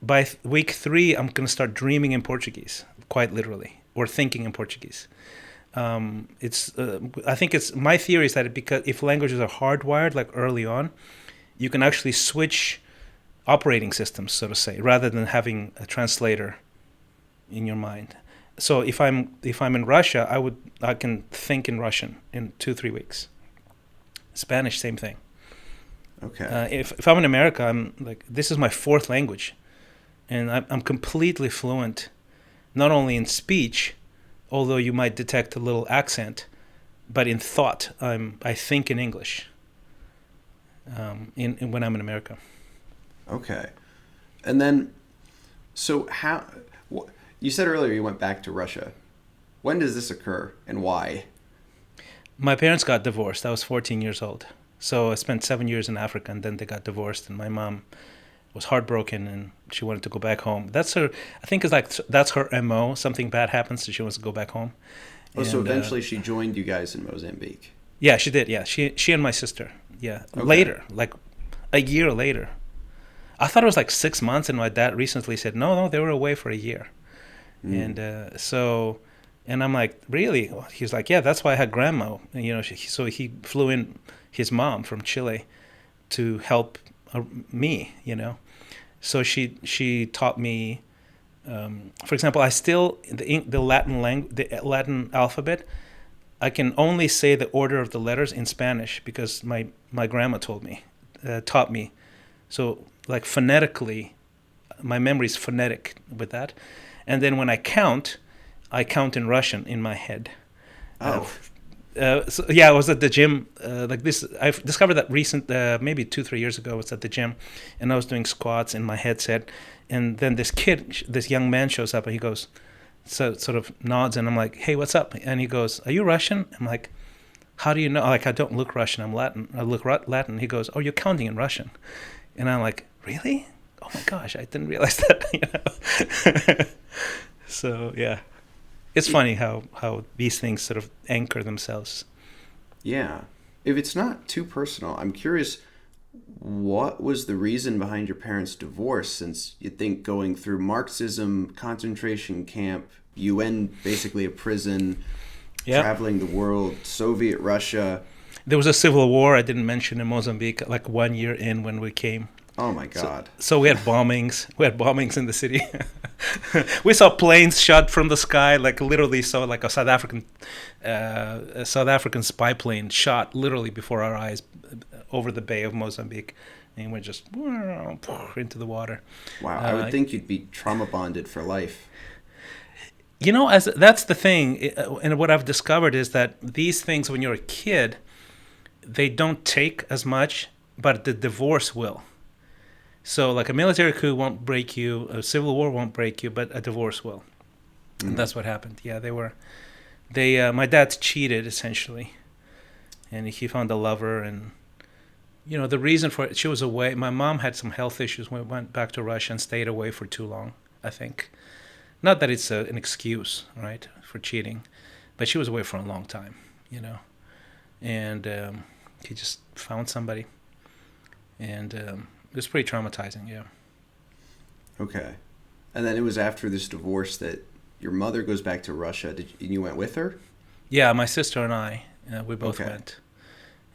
By week 3, I'm going to start dreaming in Portuguese, quite literally, or thinking in Portuguese. I think it's my theory is that because if languages are hardwired, like early on, you can actually switch operating systems, so to say, rather than having a translator in your mind. So if I'm in Russia, I can think in Russian in 2-3 weeks. Spanish, same thing. Okay. If I'm in America, I'm like, this is my fourth language, and I'm completely fluent, not only in speech, although you might detect a little accent, but in thought. I think in English. When I'm in America. Okay. And then, so you said earlier you went back to Russia. When does this occur and why? My parents got divorced. I was 14 years old. So I spent 7 years in Africa, and then they got divorced, and my mom was heartbroken, and she wanted to go back home. That's her, I think that's her MO. Something bad happens, so she wants to go back home. Oh, so eventually she joined you guys in Mozambique. Yeah, she did. Yeah, she and my sister. Yeah, okay. Later, like a year later. I thought it was like 6 months, and my dad recently said, no, they were away for a year. And and I'm like, really? He's like, yeah, that's why I had grandma. And, so he flew in his mom from Chile to help me, So she taught me, for example, I still, the Latin alphabet, I can only say the order of the letters in Spanish because my grandma taught me. So like phonetically, my memory is phonetic with that. And then when I count in Russian in my head. Oh. So yeah, I was at the gym like this. I discovered that maybe 2-3 years ago. I was at the gym, and I was doing squats in my headset, and then this young man shows up, and he goes, sort of nods, and I'm like, hey, what's up? And he goes, are you Russian? I'm like, how do you know? Like, I don't look Russian. I'm Latin. I look Latin. He goes, oh, you're counting in Russian, and I'm like, really? Oh my gosh, I didn't realize that. So yeah. It's funny how these things sort of anchor themselves. Yeah. If it's not too personal, I'm curious, what was the reason behind your parents' divorce, since you think going through Marxism, concentration camp, UN, basically a prison, traveling the world, Soviet Russia. There was a civil war I didn't mention in Mozambique, like 1 year in when we came. Oh my God. So we had bombings. We had bombings in the city. We saw planes shot from the sky, like literally saw like a South African spy plane shot literally before our eyes over the bay of Mozambique. And we just into the water. Wow, I would think you'd be trauma bonded for life. That's the thing. And what I've discovered is that these things, when you're a kid, they don't take as much, but the divorce will. So like a military coup won't break you, a civil war won't break you, but a divorce will. Mm. And that's what happened. Yeah, my dad cheated essentially. And he found a lover, and the reason for it, she was away. My mom had some health issues when we went back to Russia and stayed away for too long, I think. Not that it's an excuse, right, for cheating, but she was away for a long time, And he just found somebody. And it was pretty traumatizing, yeah. Okay. And then it was after this divorce that your mother goes back to Russia. You went with her? Yeah, my sister and I, we both went.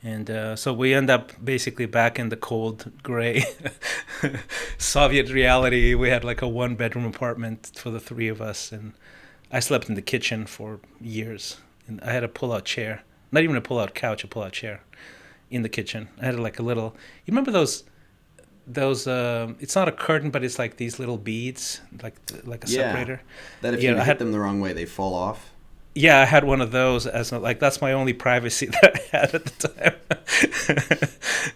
And so we end up basically back in the cold, gray Soviet reality. We had like a 1-bedroom apartment for the three of us, and I slept in the kitchen for years. And I had a pull-out chair. Not even a pull-out couch, a pull-out chair in the kitchen. I had like a little... You remember those it's not a curtain, but it's like these little beads, like a separator. That if you hit them the wrong way, they fall off. Yeah, I had one of those that's my only privacy that I had at the time.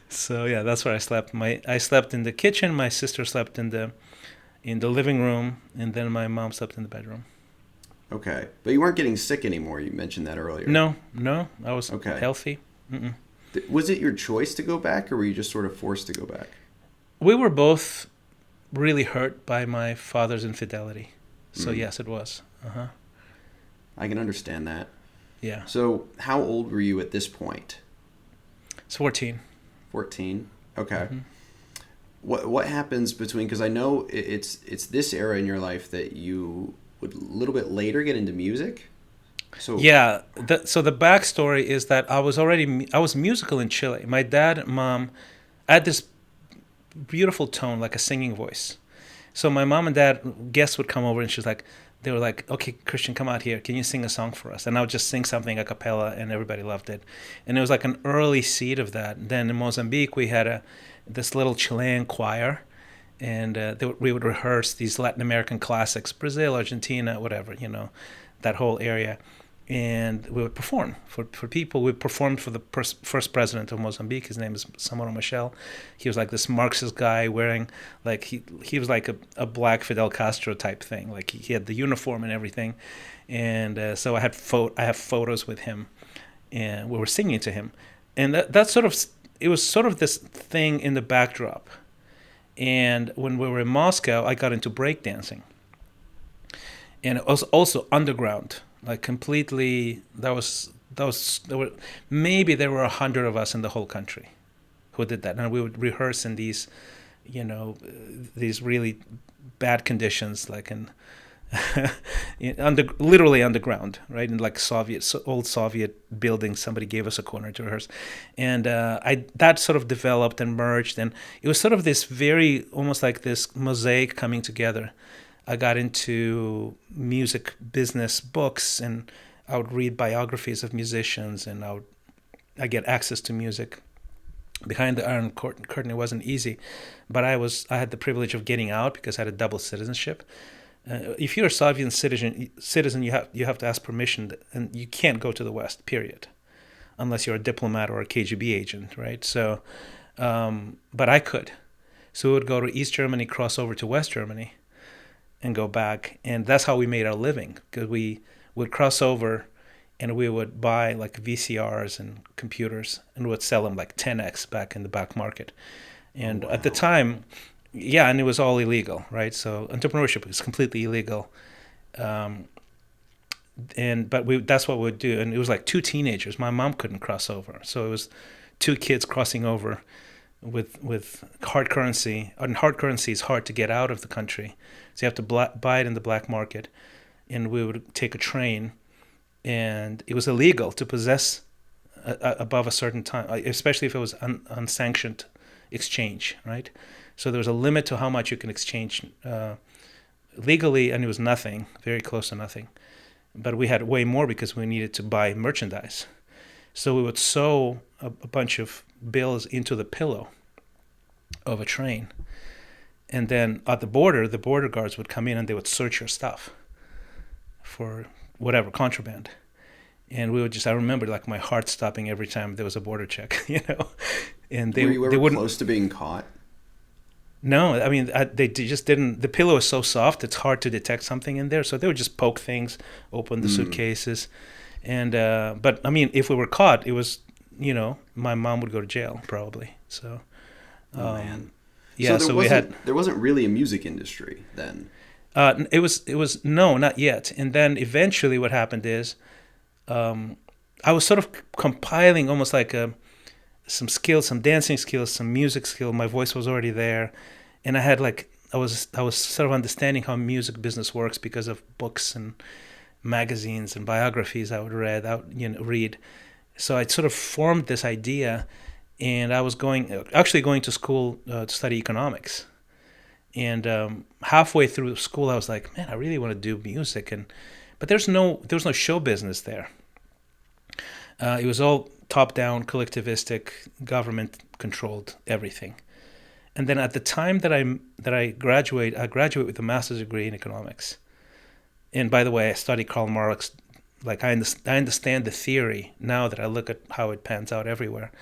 So yeah, that's where I slept. I slept in the kitchen. My sister slept in the living room, and then my mom slept in the bedroom. Okay, but you weren't getting sick anymore. You mentioned that earlier. No, I was healthy. Mm-mm. Was it your choice to go back, or were you just sort of forced to go back? We were both really hurt by my father's infidelity. So yes, it was. Uh-huh. I can understand that. Yeah. So how old were you at this point? It's 14. 14? Okay. Mm-hmm. What happens between, because I know it's this era in your life that you would a little bit later get into music? So yeah. So the backstory is that I was musical in Chile. My dad and mom, I had this beautiful tone, like a singing voice. So my mom and dad, guests would come over, and she's like, they were like, okay, Christian, come out here. Can you sing a song for us? And I would just sing something a cappella, and everybody loved it. And it was like an early seed of that. Then in Mozambique, we had this little Chilean choir, and we would rehearse these Latin American classics, Brazil, Argentina, whatever, that whole area. And we would perform for people. We performed for the first president of Mozambique. His name is Salvador Allende. He was like this Marxist guy wearing, like, he was like a black Fidel Castro type thing. Like, he had the uniform and everything. And so I have photos with him, and we were singing to him. And that sort of, it was sort of this thing in the backdrop. And when we were in Moscow, I got into breakdancing. And it was also underground. Like, completely, there were maybe there were 100 of us in the whole country who did that, and we would rehearse in these, these really bad conditions, like literally underground, right? In like old Soviet buildings. Somebody gave us a corner to rehearse, and that sort of developed and merged, and it was sort of this very, almost like this mosaic coming together. I got into music business books, and I would read biographies of musicians, and I get access to music. Behind the Iron Curtain, it wasn't easy, but I had the privilege of getting out because I had a double citizenship. If you're a Soviet citizen, you have to ask permission, and you can't go to the West, period, unless you're a diplomat or a KGB agent, right? So, but I could. So we would go to East Germany, cross over to West Germany, and go back. And that's how we made our living, because we would cross over and we would buy like VCRs and computers and would sell them like 10x back in the back market. And at the time, and it was all illegal, right? So entrepreneurship was completely illegal. But that's what we would do. And it was like two teenagers. My mom couldn't cross over. So it was two kids crossing over with hard currency. And hard currency is hard to get out of the country. So you have to buy it in the black market. And we would take a train, and it was illegal to possess above a certain time, especially if it was unsanctioned exchange, right? So there was a limit to how much you can exchange legally, and it was nothing, very close to nothing. But we had way more because we needed to buy merchandise. So we would sew a bunch of bills into the pillow of a train. And then at the border guards would come in and they would search your stuff for whatever, contraband. And we would I remember like my heart stopping every time there was a border check, And Were you ever close to being caught? No, I mean, they just didn't. The pillow is so soft, it's hard to detect something in there. So they would just poke things, open the suitcases. And, but I mean, if we were caught, it was, my mom would go to jail probably. So, man. Yeah, so there wasn't really a music industry then. It was no, not yet. And then eventually what happened is I was sort of compiling almost like some skills, some dancing skills, some music skill. My voice was already there. And I was sort of understanding how music business works because of books and magazines and biographies I would read. So I sort of formed this idea, and I was actually going to school to study economics. And halfway through school, I was like, man, I really want to do music, but there was no show business there. It was all top-down, collectivistic, government-controlled everything. And then at the time that I graduate with a master's degree in economics. And by the way, I studied Karl Marx. Like I understand the theory now that I look at how it pans out everywhere.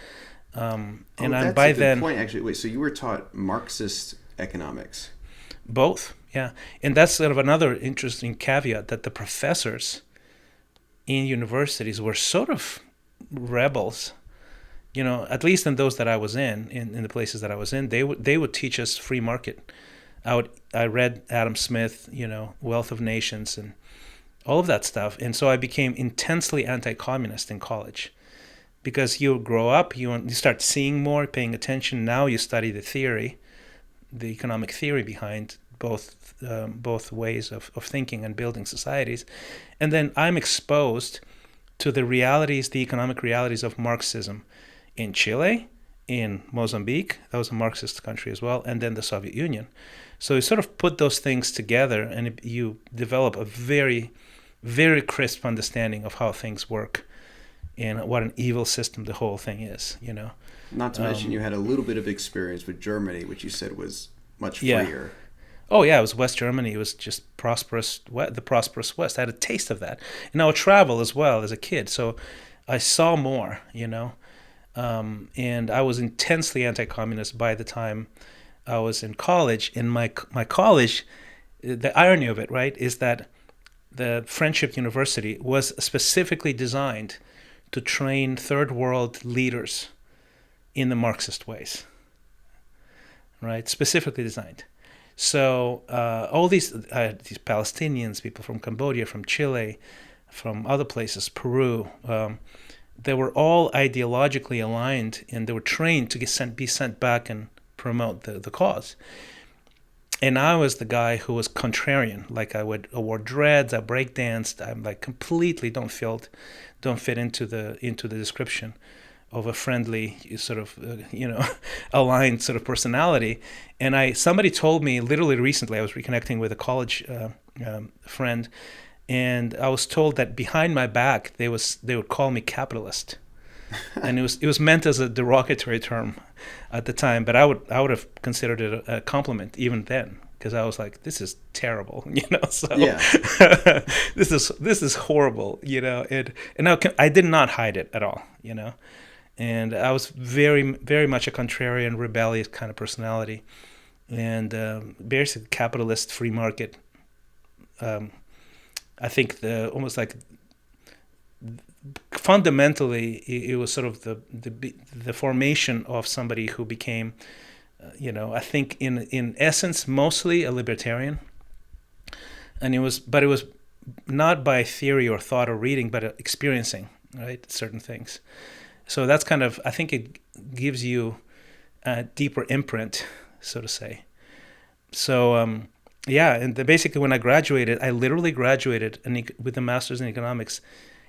And that's by a good then point, actually. Wait, so you were taught Marxist economics? Both, yeah. And that's sort of another interesting caveat, that the professors in universities were sort of rebels. At least in those that I was in the places that I was in, they would teach us free market. I read Adam Smith, Wealth of Nations and all of that stuff. And so I became intensely anti-communist in college, because you grow up, you start seeing more, paying attention. Now you study the theory, the economic theory behind both ways of thinking and building societies. And then I'm exposed to the economic realities of Marxism in Chile in Mozambique. That was a Marxist country as well, and then the Soviet Union. So you sort of put those things together, and you develop a very, very crisp understanding of how things work and what an evil system the whole thing is, you know. Not to mention you had a little bit of experience with Germany, which you said was much freer. Oh yeah, it was West Germany. It was just the prosperous West. I had a taste of that. And I would travel as well as a kid, so I saw more, you know. And I was intensely anti-communist by the time I was in college. In my college, the irony of it, right, is that the Friendship University was specifically designed to train third world leaders in the Marxist ways, right? Specifically designed. So all these Palestinians, people from Cambodia, from Chile, from other places, Peru, they were all ideologically aligned, and they were trained to be sent back and promote the cause. And I was the guy who was contrarian. Like I wore dreads, I breakdanced. I'm like completely don't fit into the description of a friendly sort of aligned sort of personality. And somebody told me literally recently, I was reconnecting with a college friend, and I was told that behind my back they would call me capitalist, and it was meant as a derogatory term at the time, but I would have considered it a compliment even then, because I was like, this is terrible, you know. So yeah. this is horrible, you know. And I did not hide it at all, you know. And I was very, very much a contrarian, rebellious kind of personality, and basically capitalist, free market. I think almost like fundamentally it was sort of the formation of somebody who became, I think in essence mostly a libertarian. And it was not by theory or thought or reading, but experiencing, right, certain things. So that's kind of, I think it gives you a deeper imprint, so to say. So, and basically when I graduated, I literally graduated with a master's in economics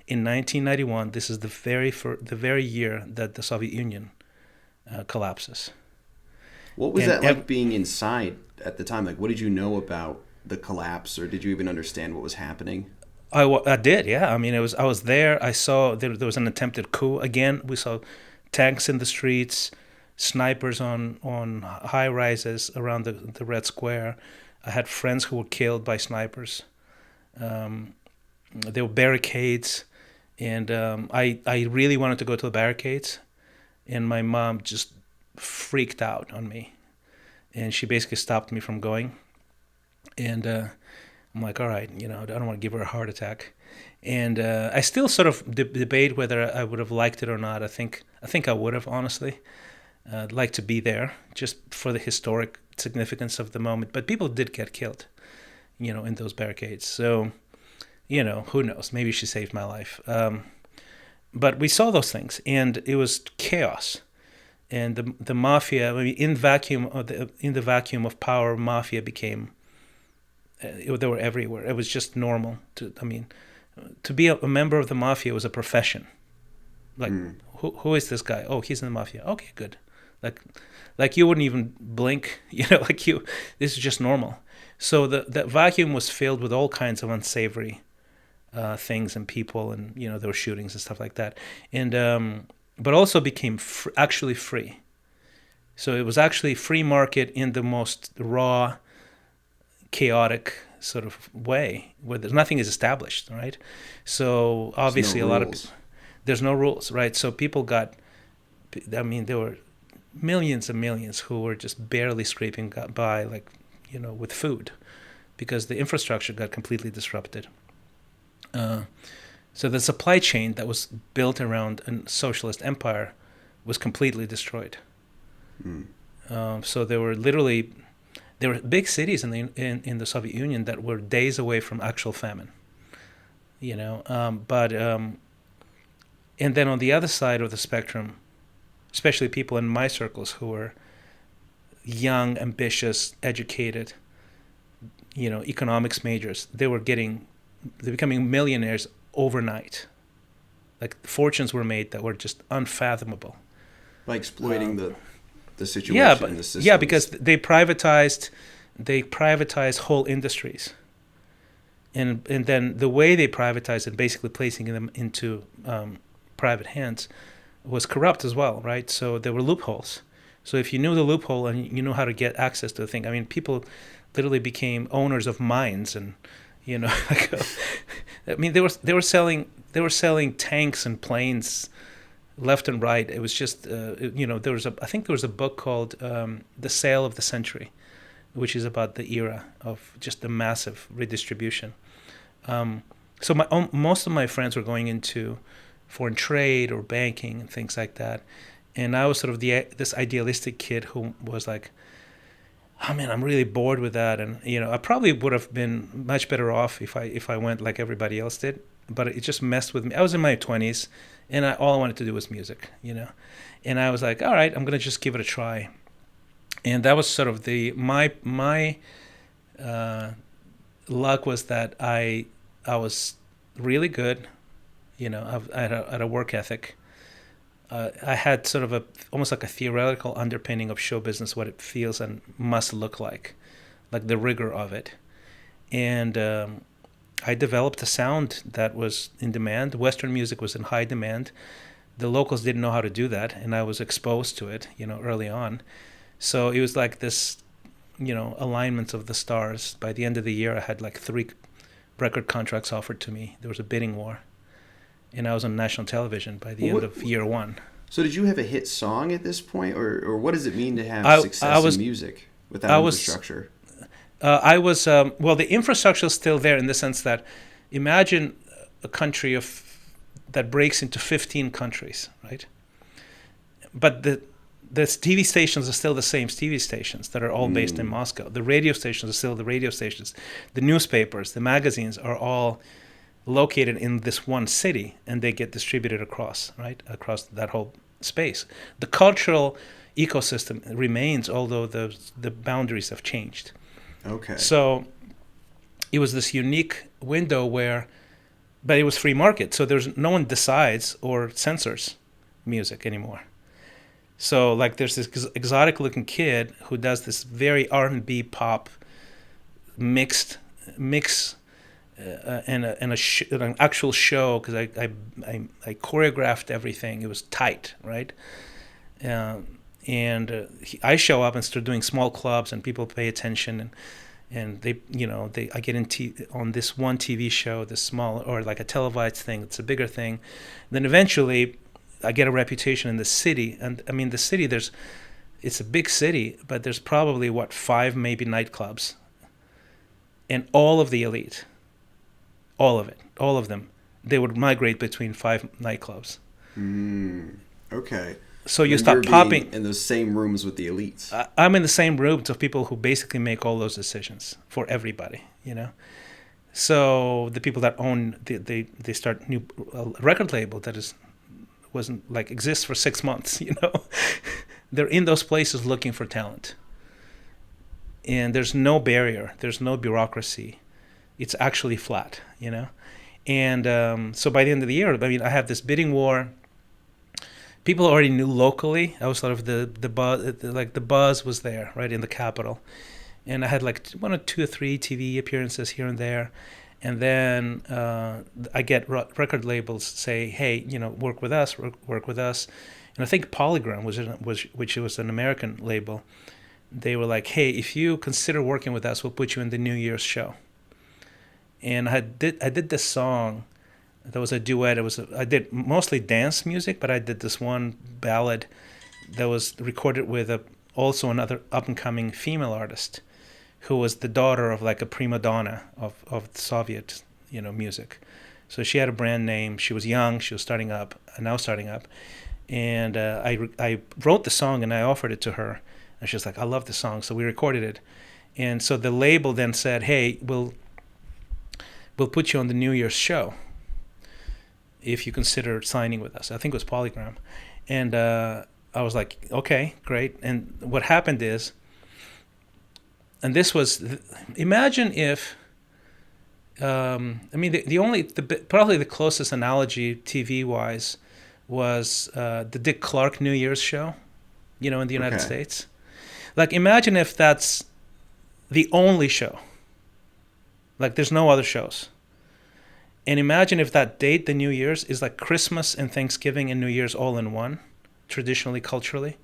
in 1991. This is the very year that the Soviet Union collapses. What was that like being inside at the time? Like, what did you know about the collapse, or did you even understand what was happening? I did, yeah. I mean, I was there. I saw there was an attempted coup. Again, we saw tanks in the streets, snipers on high rises around the Red Square. I had friends who were killed by snipers. There were barricades, and I really wanted to go to the barricades, and my mom just freaked out on me, and she basically stopped me from going. And I'm like, all right, I don't want to give her a heart attack. And I still sort of debate whether I would have liked it or not. I think I would have, honestly. I'd like to be there just for the historic significance of the moment. But people did get killed, in those barricades. So, who knows? Maybe she saved my life. But we saw those things, and it was chaos. And the mafia, I mean, in the vacuum of power, mafia became. They were everywhere. It was just normal. To be a member of the mafia was a profession. Like, who is this guy? Oh, he's in the mafia. Okay, good. Like you wouldn't even blink. This is just normal. So that vacuum was filled with all kinds of unsavory things and people, and there were shootings and stuff like that. And but also became actually free. So it was actually free market in the most raw, chaotic sort of way, where nothing is established, right? So obviously there's no rules, right? So people there were millions and millions who were just barely scraping by, with food, because the infrastructure got completely disrupted. So the supply chain that was built around a socialist empire was completely destroyed. So there were big cities in the Soviet Union that were days away from actual famine, and then on the other side of the spectrum, especially people in my circles who were young, ambitious, educated, economics majors, they're becoming millionaires overnight. Like, fortunes were made that were just unfathomable. By exploiting the situation, Yeah, the systems. yeah, because they privatized whole industries, and then the way they privatized it, basically placing them into private hands, was corrupt as well, right? So there were loopholes. So if you knew the loophole and you knew how to get access to the thing, I mean, people literally became owners of mines, and like, I mean, they were selling tanks and planes left and right. It was just I think there was a book called The Sale of the Century, which is about the era of just the massive redistribution. So most of my friends were going into foreign trade or banking and things like that, and I was sort of this idealistic kid who was like, oh man, I'm really bored with that, and I probably would have been much better off if I went like everybody else did, but it just messed with me. I was in my 20s, and all I wanted to do was music, and I was like, all right, I'm gonna just give it a try, and that was sort of my luck was that I was really good, I had a work ethic. I had sort of almost like a theoretical underpinning of show business, what it feels and must look like the rigor of it. And I developed a sound that was in demand. Western music was in high demand. The locals didn't know how to do that, and I was exposed to it, early on. So it was like this, alignment of the stars. By the end of the year, I had like 3 record contracts offered to me. There was a bidding war. And I was on national television by the end of year 1. So did you have a hit song at this point, or what does it mean to have success in music without infrastructure? Well, the infrastructure is still there in the sense that imagine a country that breaks into 15 countries, right? But the TV stations are still the same TV stations that are all based in Moscow. The radio stations are still the radio stations. The newspapers, the magazines are all located in this one city, and they get distributed across that whole space. The cultural ecosystem remains, although the boundaries have changed. Okay. So it was this unique window but it was free market, so no one decides or censors music anymore. So like there's this exotic looking kid who does this very R&B pop mix and an actual show, because I choreographed everything. It was tight, right? I show up and start doing small clubs, and people pay attention, and I get on this one TV show, this small or like a televised thing. It's a bigger thing. Then eventually, I get a reputation in the city, and I mean the city. It's a big city, but there's probably 5 maybe nightclubs, and all of the elite. All of them, they would migrate between 5 nightclubs. Okay. So you start popping in those same rooms with the elites. I'm in the same rooms of people who basically make all those decisions for everybody, So the people that own they start new record label that wasn't like exists for 6 months, They're in those places looking for talent, and there's no barrier, there's no bureaucracy. It's actually flat, And so by the end of the year, I mean, I have this bidding war. People already knew locally. I was sort of the buzz, like the buzz was there, right, in the capital. And I had like 1 or 2 or 3 TV appearances here and there. And then I get record labels say, hey, work with us. And I think Polygram, which was an American label, they were like, hey, if you consider working with us, we'll put you in the New Year's show. And I did this song. That was a duet. I did mostly dance music, but I did this one ballad that was recorded with also another up-and-coming female artist, who was the daughter of like a prima donna of Soviet music. So she had a brand name. She was young. She was starting up. And I wrote the song and I offered it to her, and she was like, I love the song. So we recorded it, and so the label then said, hey, we'll put you on the New Year's show if you consider signing with us. I think it was Polygram. And I was like, okay, great. And what happened is, and this was, imagine if, probably the closest analogy TV-wise was the Dick Clark New Year's show, in the United Okay. States. Like, imagine if that's the only show. Like, there's no other shows. And imagine if that date, the New Year's, is like Christmas and Thanksgiving and New Year's all in one, traditionally, culturally.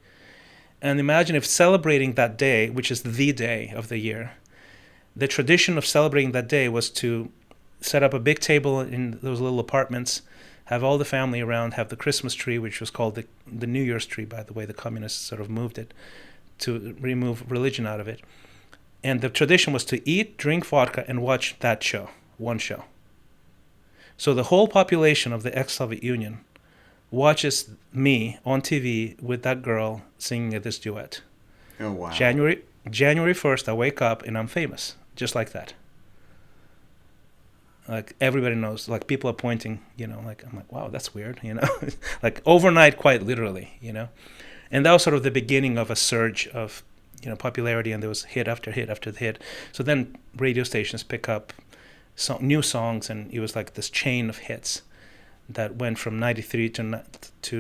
And imagine if celebrating that day, which is the day of the year, the tradition of celebrating that day was to set up a big table in those little apartments, have all the family around, have the Christmas tree, which was called the New Year's tree, by the way. The communists sort of moved it to remove religion out of it. And the tradition was to eat, drink vodka, and watch that show, one show. So the whole population of the ex-Soviet Union watches me on TV with that girl singing this duet. Oh, wow. January 1st, I wake up and I'm famous, just like that. Like, everybody knows, like, people are pointing, like, I'm like, wow, that's weird, like, overnight, quite literally, And that was sort of the beginning of a surge of, popularity, and there was hit after hit after hit. So then radio stations pick up new songs, and it was like this chain of hits that went from 93 to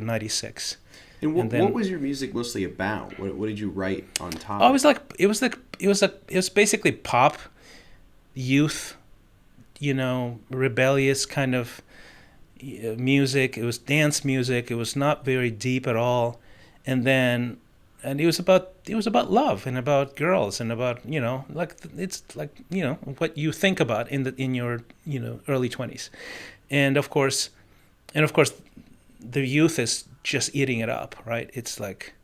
96. And then, what was your music mostly about? What did you write on top? Oh, it was basically pop, youth, rebellious kind of music. It was dance music. It was not very deep at all. And it was about love and about girls and about, it's like, what you think about in your, early 20s. And of course, the youth is just eating it up, right? It's like,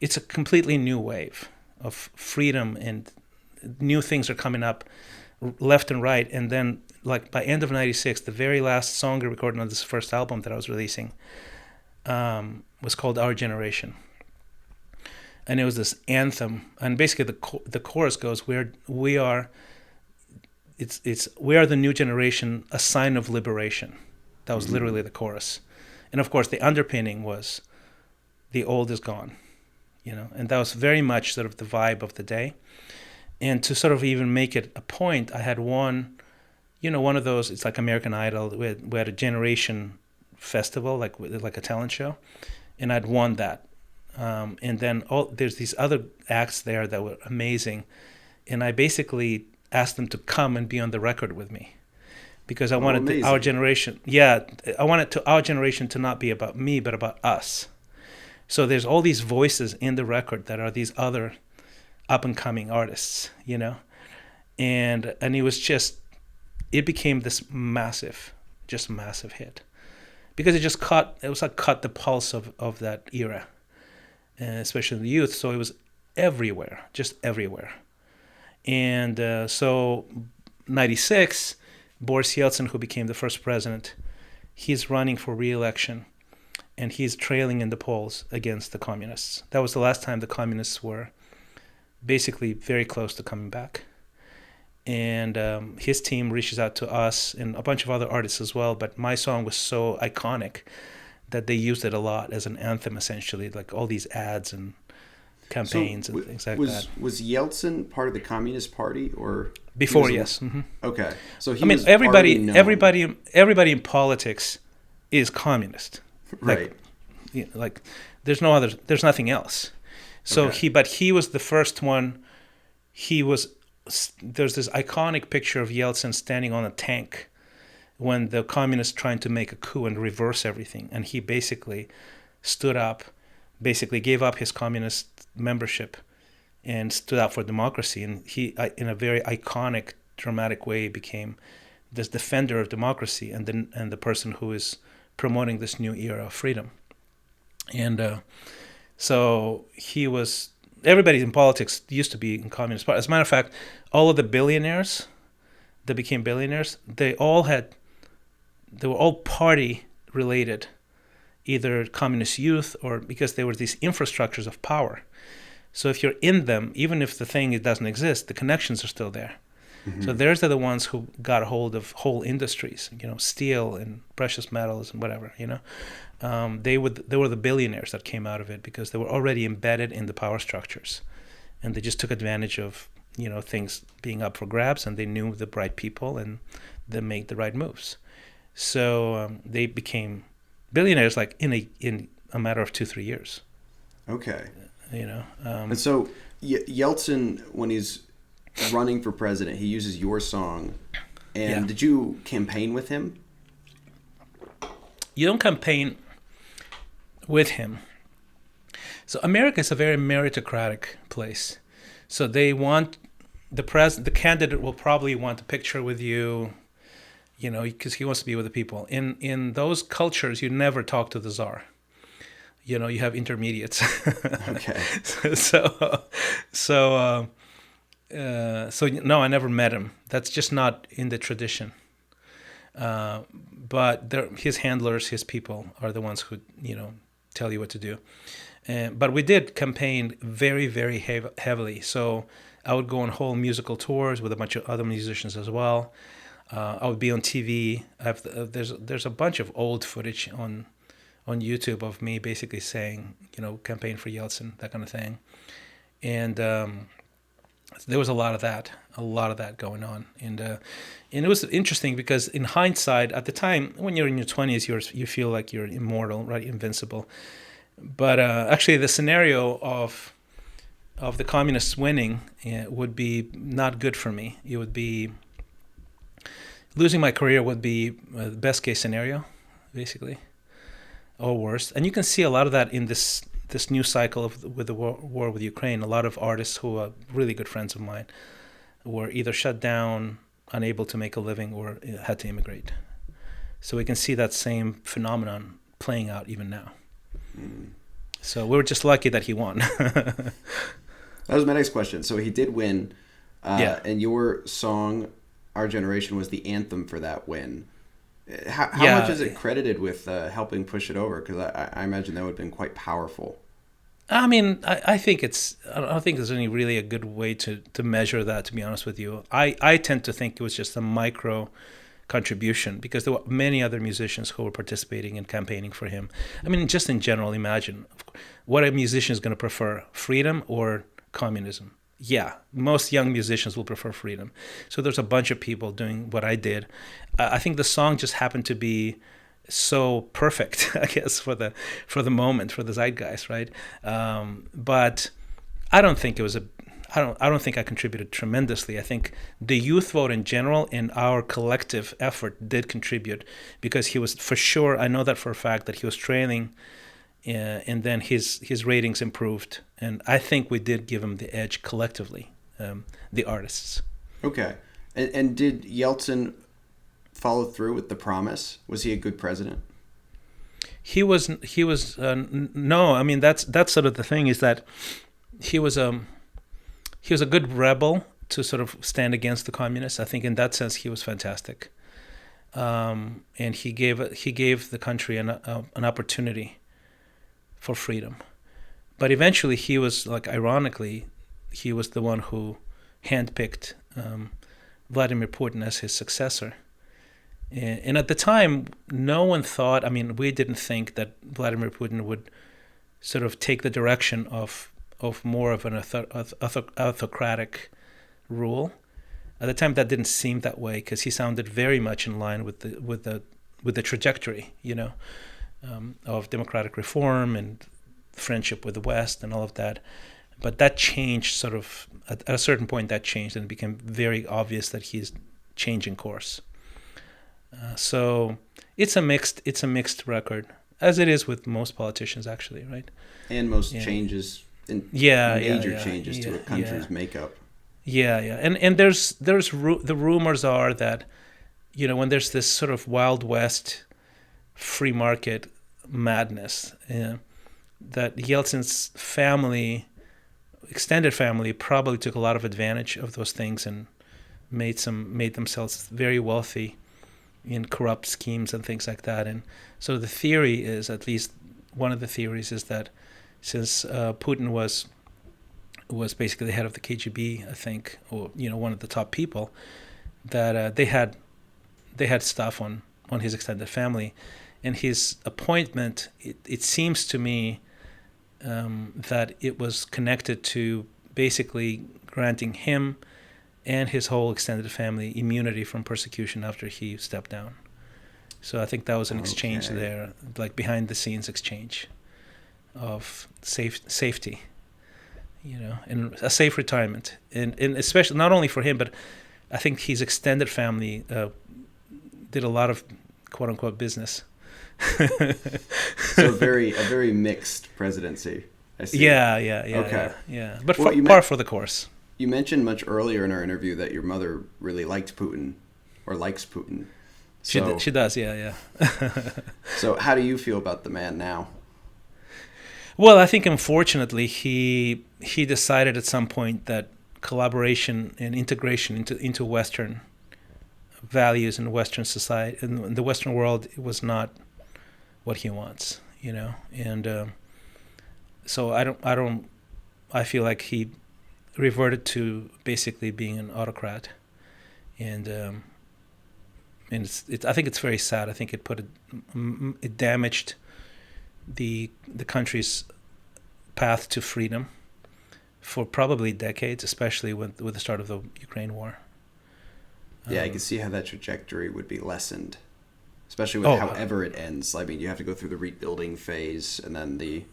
it's a completely new wave of freedom, and new things are coming up left and right. And then, like, by end of 96, the very last song I recorded on this first album that I was releasing was called Our Generation. And it was this anthem, and basically the chorus goes, we are the new generation, a sign of liberation. That was literally the chorus. And of course the underpinning was the old is gone, and that was very much sort of the vibe of the day. And to sort of even make it a point, I had one of those, it's like American Idol, we had a generation festival, like a talent show, and I'd won that. And then there's these other acts there that were amazing, and I basically asked them to come and be on the record with me, because I wanted our generation. Yeah, I wanted our generation to not be about me, but about us. So there's all these voices in the record that are these other up and coming artists, and it became this massive hit, because it was like cut the pulse of that era. Especially the youth, so it was everywhere, just everywhere. And so 96, Boris Yeltsin, who became the first president, he's running for re-election, and he's trailing in the polls against the communists. That was the last time the communists were basically very close to coming back. And his team reaches out to us and a bunch of other artists as well, but my song was so iconic that they used it a lot as an anthem, essentially, like all these ads and campaigns and things like that. Was Yeltsin part of the Communist Party, or before? Yes. Mm-hmm. Okay, so everybody in politics is communist, right? Like there's nothing else. So he was the first one. There's this iconic picture of Yeltsin standing on a tank when the communists trying to make a coup and reverse everything, and he basically stood up, gave up his communist membership and stood up for democracy, and he in a very iconic, dramatic way became this defender of democracy and the person who is promoting this new era of freedom. And so he was, everybody in politics used to be in communist party. As a matter of fact, all of the billionaires that became billionaires, they were all party related, either communist youth or because there were these infrastructures of power. So if you're in them, even if the thing doesn't exist, the connections are still there. Mm-hmm. So those are the ones who got a hold of whole industries, steel and precious metals and whatever, They were the billionaires that came out of it because they were already embedded in the power structures. And they just took advantage of, things being up for grabs, and they knew the right people and they made the right moves. So they became billionaires like in a matter of 2-3 years. Okay. And so Yeltsin, when he's running for president, he uses your song. And did you campaign with him? You don't campaign with him. So America is a very meritocratic place. So they want the candidate will probably want a picture with you, because he wants to be with the people. In those cultures, you never talk to the czar. You have intermediates. Okay. So no, I never met him. That's just not in the tradition. But his handlers, his people, are the ones who tell you what to do. But we did campaign very, very heavily. So I would go on whole musical tours with a bunch of other musicians as well. I would be on TV. There's a bunch of old footage on YouTube of me basically saying, campaign for Yeltsin, that kind of thing. And there was a lot of that going on. And it was interesting because in hindsight, at the time, when you're in your 20s, you feel like you're immortal, right? Invincible. But actually, the scenario of the communists winning would be not good for me. It would be losing my career would be the best case scenario, basically, or worse. And you can see a lot of that in this new cycle with the war with Ukraine. A lot of artists who are really good friends of mine were either shut down, unable to make a living, or had to immigrate. So we can see that same phenomenon playing out even now. So we were just lucky that he won. That was my next question. So he did win, and your song, Our Generation, was the anthem for that win. How much is it credited with helping push it over? Because I imagine that would have been quite powerful. I mean, I think I don't think there's any really a good way to measure that, to be honest with you. I tend to think it was just a micro contribution because there were many other musicians who were participating in campaigning for him. I mean, just in general, imagine what a musician is going to prefer, freedom or communism. Yeah, most young musicians will prefer freedom. So there's a bunch of people doing what I did. I think the song just happened to be so perfect, I guess, for the moment, for the zeitgeist, right? But I don't think it was I don't think I contributed tremendously. I think the youth vote in general and our collective effort did contribute because he was, for sure, I know that for a fact, that he was trailing, and then his ratings improved. And I think we did give him the edge collectively, the artists. Okay. And did Yeltsin follow through with the promise? Was he a good president? He was no. I mean, that's sort of the thing, is that he was a good rebel to sort of stand against the communists. I think in that sense he was fantastic, and he gave the country an opportunity for freedom. But eventually he was, like, ironically, he was the one who handpicked Vladimir Putin as his successor. And at the time, no one thought, I mean, we didn't think that Vladimir Putin would sort of take the direction of more of an autocratic rule. At the time, that didn't seem that way because he sounded very much in line with the trajectory, of democratic reform and friendship with the West and all of that. But that changed sort of, at a certain point that changed, and it became very obvious that he's changing course. So it's a mixed record, as it is with most politicians, actually, right? And most changes, major changes to a country's makeup. Yeah. And there's the rumors are that, when there's this sort of Wild West free market madness, that Yeltsin's extended family probably took a lot of advantage of those things and made themselves very wealthy in corrupt schemes and things like that. And so the theory is, at least one of the theories, is that since Putin was basically the head of the KGB, I think, or one of the top people, that they had stuff on his extended family, and his appointment. It seems to me that it was connected to basically granting him and his whole extended family immunity from persecution after he stepped down. So I think that was an exchange Okay. there, like behind the scenes exchange of safety, and a safe retirement, and especially not only for him, but I think his extended family did a lot of quote unquote business. So a very mixed presidency. I see. Yeah. Okay. Yeah. But Well, par for the course. you mentioned much earlier in our interview that your mother really liked Putin, or likes Putin. So, She does, yeah. so how do you feel about the man now? Well, I think unfortunately he decided at some point that collaboration and integration into Western values in Western society in the Western world was not what he wants, and so I feel like he reverted to basically being an autocrat, and I think it's very sad. I think it damaged the country's path to freedom for probably decades, especially with the start of the Ukraine war. Yeah, I can see how that trajectory would be lessened, especially with however it ends. I mean, you have to go through the rebuilding phase and then the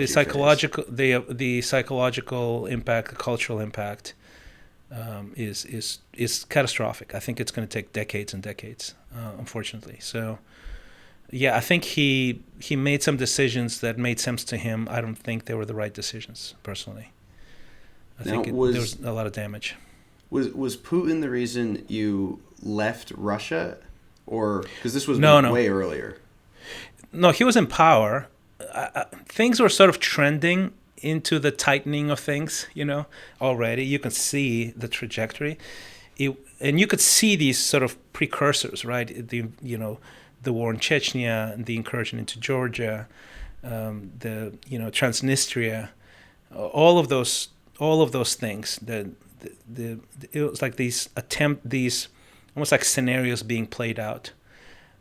psychological the psychological impact, the cultural impact is catastrophic. I think it's going to take decades and decades, unfortunately. So, yeah, I think he made some decisions that made sense to him. I don't think they were the right decisions, personally. There was a lot of damage. Was Putin the reason you left Russia, or because this was No. way earlier? No, he was in power. Things were sort of trending into the tightening of things, already. You can see the trajectory. And you could see these sort of precursors, right? The war in Chechnya, the incursion into Georgia, the Transnistria, all of those things. It was like these almost like scenarios being played out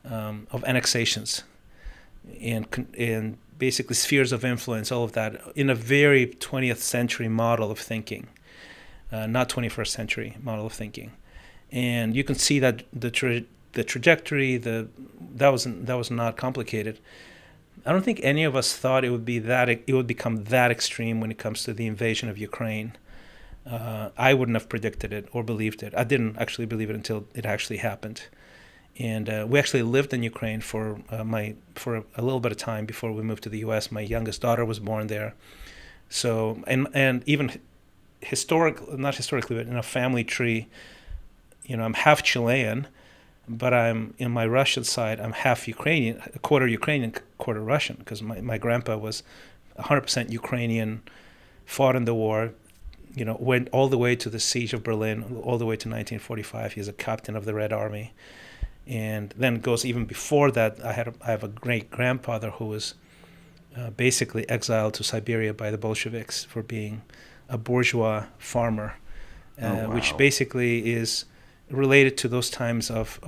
of annexations and basically spheres of influence, all of that in a very 20th century model of thinking, not 21st century model of thinking, and you can see that the trajectory, that was not complicated. I don't think any of us thought it would become that extreme when it comes to the invasion of Ukraine. I wouldn't have predicted it or believed it. I didn't actually believe it until it actually happened. And we actually lived in Ukraine for a little bit of time before we moved to the U.S. My youngest daughter was born there. So and even not historically, but in a family tree, I'm half Chilean, but I'm in my Russian side. I'm half Ukrainian, quarter Ukrainian, quarter Russian, because my grandpa was 100% Ukrainian, fought in the war. Went all the way to the siege of Berlin, all the way to 1945. He's a captain of the Red Army. And then it goes even before that. I have a great grandfather who was basically exiled to Siberia by the Bolsheviks for being a bourgeois farmer, which basically is related to those times of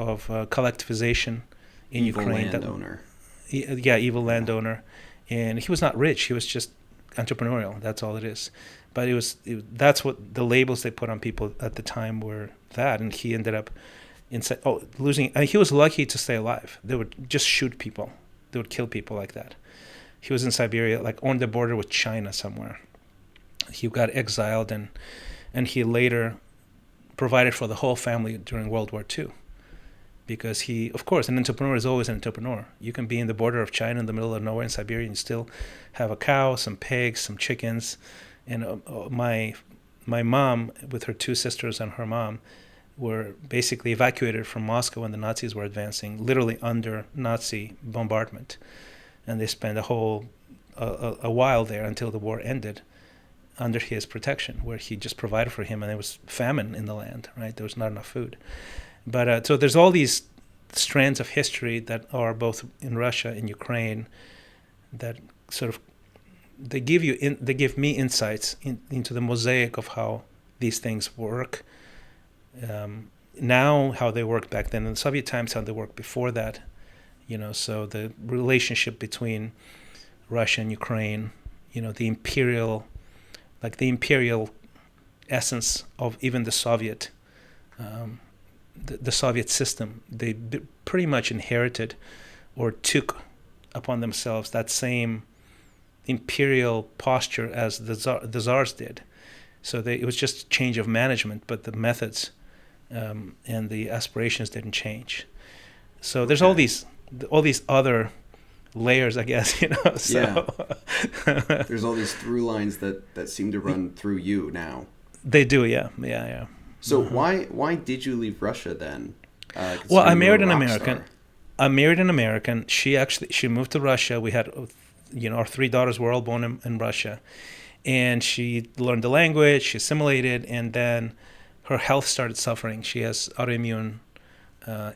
collectivization in evil Ukraine. Landowner. Evil landowner. And he was not rich. He was just entrepreneurial. That's all it is. But that's what the labels they put on people at the time were that. And he ended up losing. He was lucky to stay alive. They would just shoot people. They would kill people like that. He was in Siberia, like on the border with China somewhere. He got exiled, and he later provided for the whole family during World War II. Because of course, an entrepreneur is always an entrepreneur. You can be in the border of China in the middle of nowhere in Siberia and still have a cow, some pigs, some chickens. And my mom, with her two sisters and her mom, were basically evacuated from Moscow when the Nazis were advancing, literally under Nazi bombardment. And they spent a while there until the war ended under his protection, where he just provided for him, and there was famine in the land, right? There was not enough food. But so there's all these strands of history that are both in Russia and Ukraine that sort of they give me insights into the mosaic of how these things work now, how they worked back then in the Soviet times, how they worked before that. So the relationship between Russia and Ukraine, the imperial essence of even the Soviet the Soviet system. They pretty much inherited or took upon themselves that same imperial posture as the czars did. So it was just a change of management, but the methods and the aspirations didn't change. So there's all these other layers, I guess, So. Yeah. There's all these through lines that seem to run through you now. They do, yeah. So why did you leave Russia then? Well, I married an American. She moved to Russia. We had, our 3 daughters were all born in Russia. And she learned the language, she assimilated, and then her health started suffering. She has autoimmune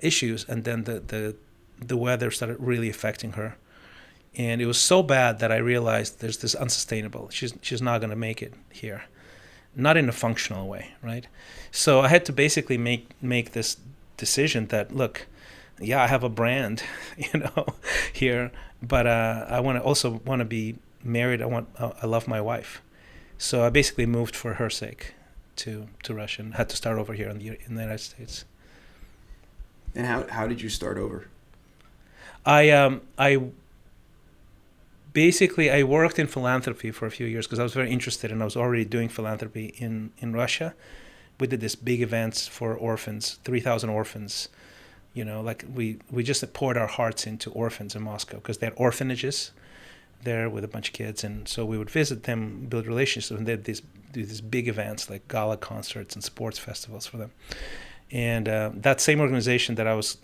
issues, and then the weather started really affecting her. And it was so bad that I realized there's this unsustainable. She's not going to make it here, not in a functional way, right? So I had to basically make this decision that, look, yeah, I have a brand, here, but I also want to be married. I love my wife, so I basically moved for her sake to Russia and had to start over here in the United States. And how did you start over? I worked in philanthropy for a few years because I was very interested, and I was already doing philanthropy in Russia. We did this big events for orphans, 3,000 orphans. We just poured our hearts into orphans in Moscow because they had orphanages there with a bunch of kids, and so we would visit them, build relationships, and they'd do these big events like gala concerts and sports festivals for them. And that same organization that I was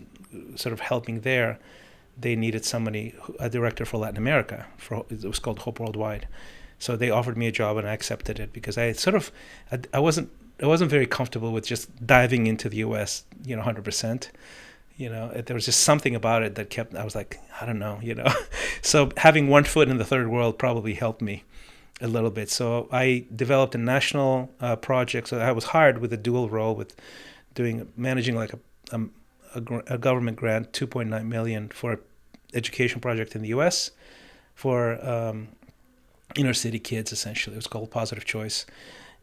sort of helping there, they needed a director for Latin America. It was called Hope Worldwide. So they offered me a job, and I accepted it because I wasn't very comfortable with just diving into the U.S. 100%. There was just something about it that I was like, I don't know, So having one foot in the third world probably helped me a little bit. So I developed a national project. So I was hired with a dual role with managing like a government grant, $2.9 million for an education project in the U.S. for inner city kids, essentially. It was called Positive Choice.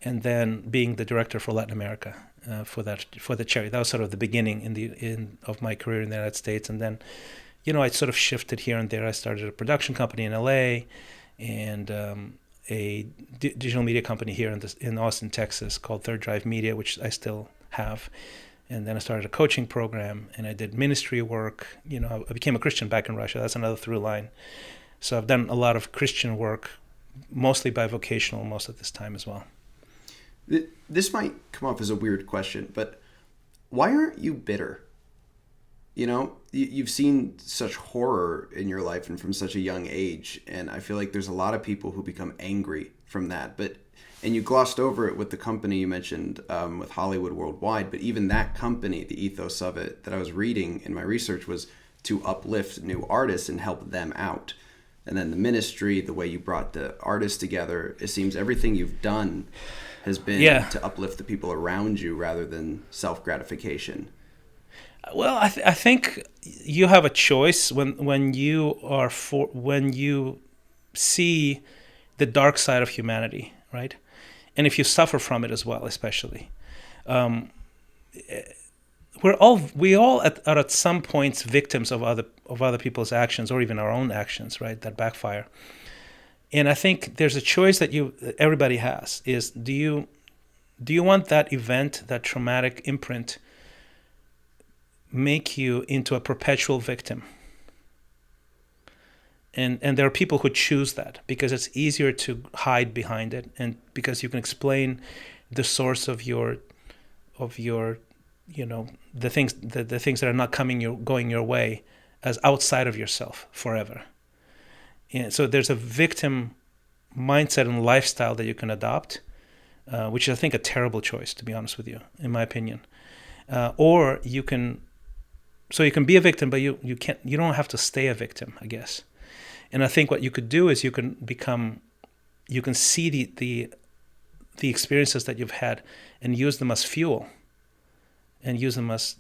And then being the director for Latin America. For the charity. That was sort of the beginning of my career in the United States, and then, I sort of shifted here and there. I started a production company in LA, and a digital media company here in Austin, Texas, called Third Drive Media, which I still have. And then I started a coaching program, and I did ministry work. I became a Christian back in Russia. That's another through line. So I've done a lot of Christian work, mostly bivocational, most of this time as well. This might come off as a weird question, but why aren't you bitter? You've seen such horror in your life and from such a young age, and I feel like there's a lot of people who become angry from that. And you glossed over it with the company you mentioned with Hollywood Worldwide, but even that company, the ethos of it that I was reading in my research was to uplift new artists and help them out. And then the ministry, the way you brought the artists together, it seems everything you've done has been to uplift the people around you rather than self-gratification. Well, I think you have a choice when you see the dark side of humanity, right? And if you suffer from it as well, especially, we all are at some points victims of other people's actions or even our own actions, right? That backfire. And I think there's a choice that everybody has: is do you want that event, that traumatic imprint, make you into a perpetual victim? And there are people who choose that because it's easier to hide behind it, and because you can explain the source of your the things that are not going your way as outside of yourself forever. And so there's a victim mindset and lifestyle that you can adopt, which is, I think, a terrible choice, to be honest with you, in my opinion. Or you can be a victim, but you don't have to stay a victim, I guess. And I think what you could do is you can see the experiences that you've had and use them as fuel, and use them as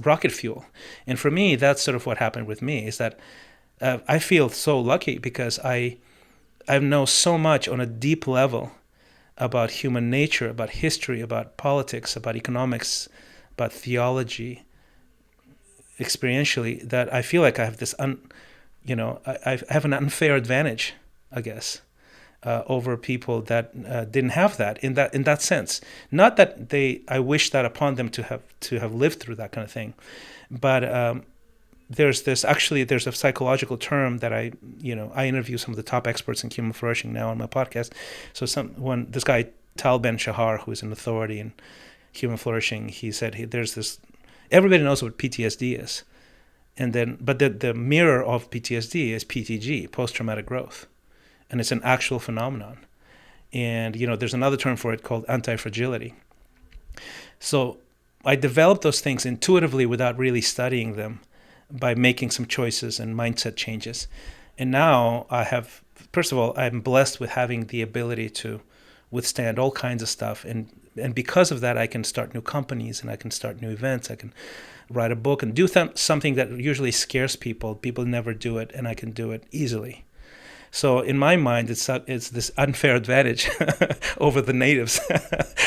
rocket fuel. And for me, that's sort of what happened with me, is that I feel so lucky because I know so much on a deep level about human nature, about history, about politics, about economics, about theology, experientially, that I feel like I have this, I have an unfair advantage, I guess, over people that didn't have that in that sense. Not that I wish that upon them to have lived through that kind of thing, but there's a psychological term that I interview some of the top experts in human flourishing now on my podcast. So when this guy Tal Ben-Shahar, who is an authority in human flourishing, he said there's this. Everybody knows what PTSD is, but the mirror of PTSD is PTG, post-traumatic growth, and it's an actual phenomenon. And there's another term for it called anti-fragility. So I developed those things intuitively without really studying them, by making some choices and mindset changes. And now first of all, I'm blessed with having the ability to withstand all kinds of stuff. And because of that, I can start new companies and I can start new events. I can write a book and do something that usually scares people. People never do it, and I can do it easily. So in my mind, it's this unfair advantage over the natives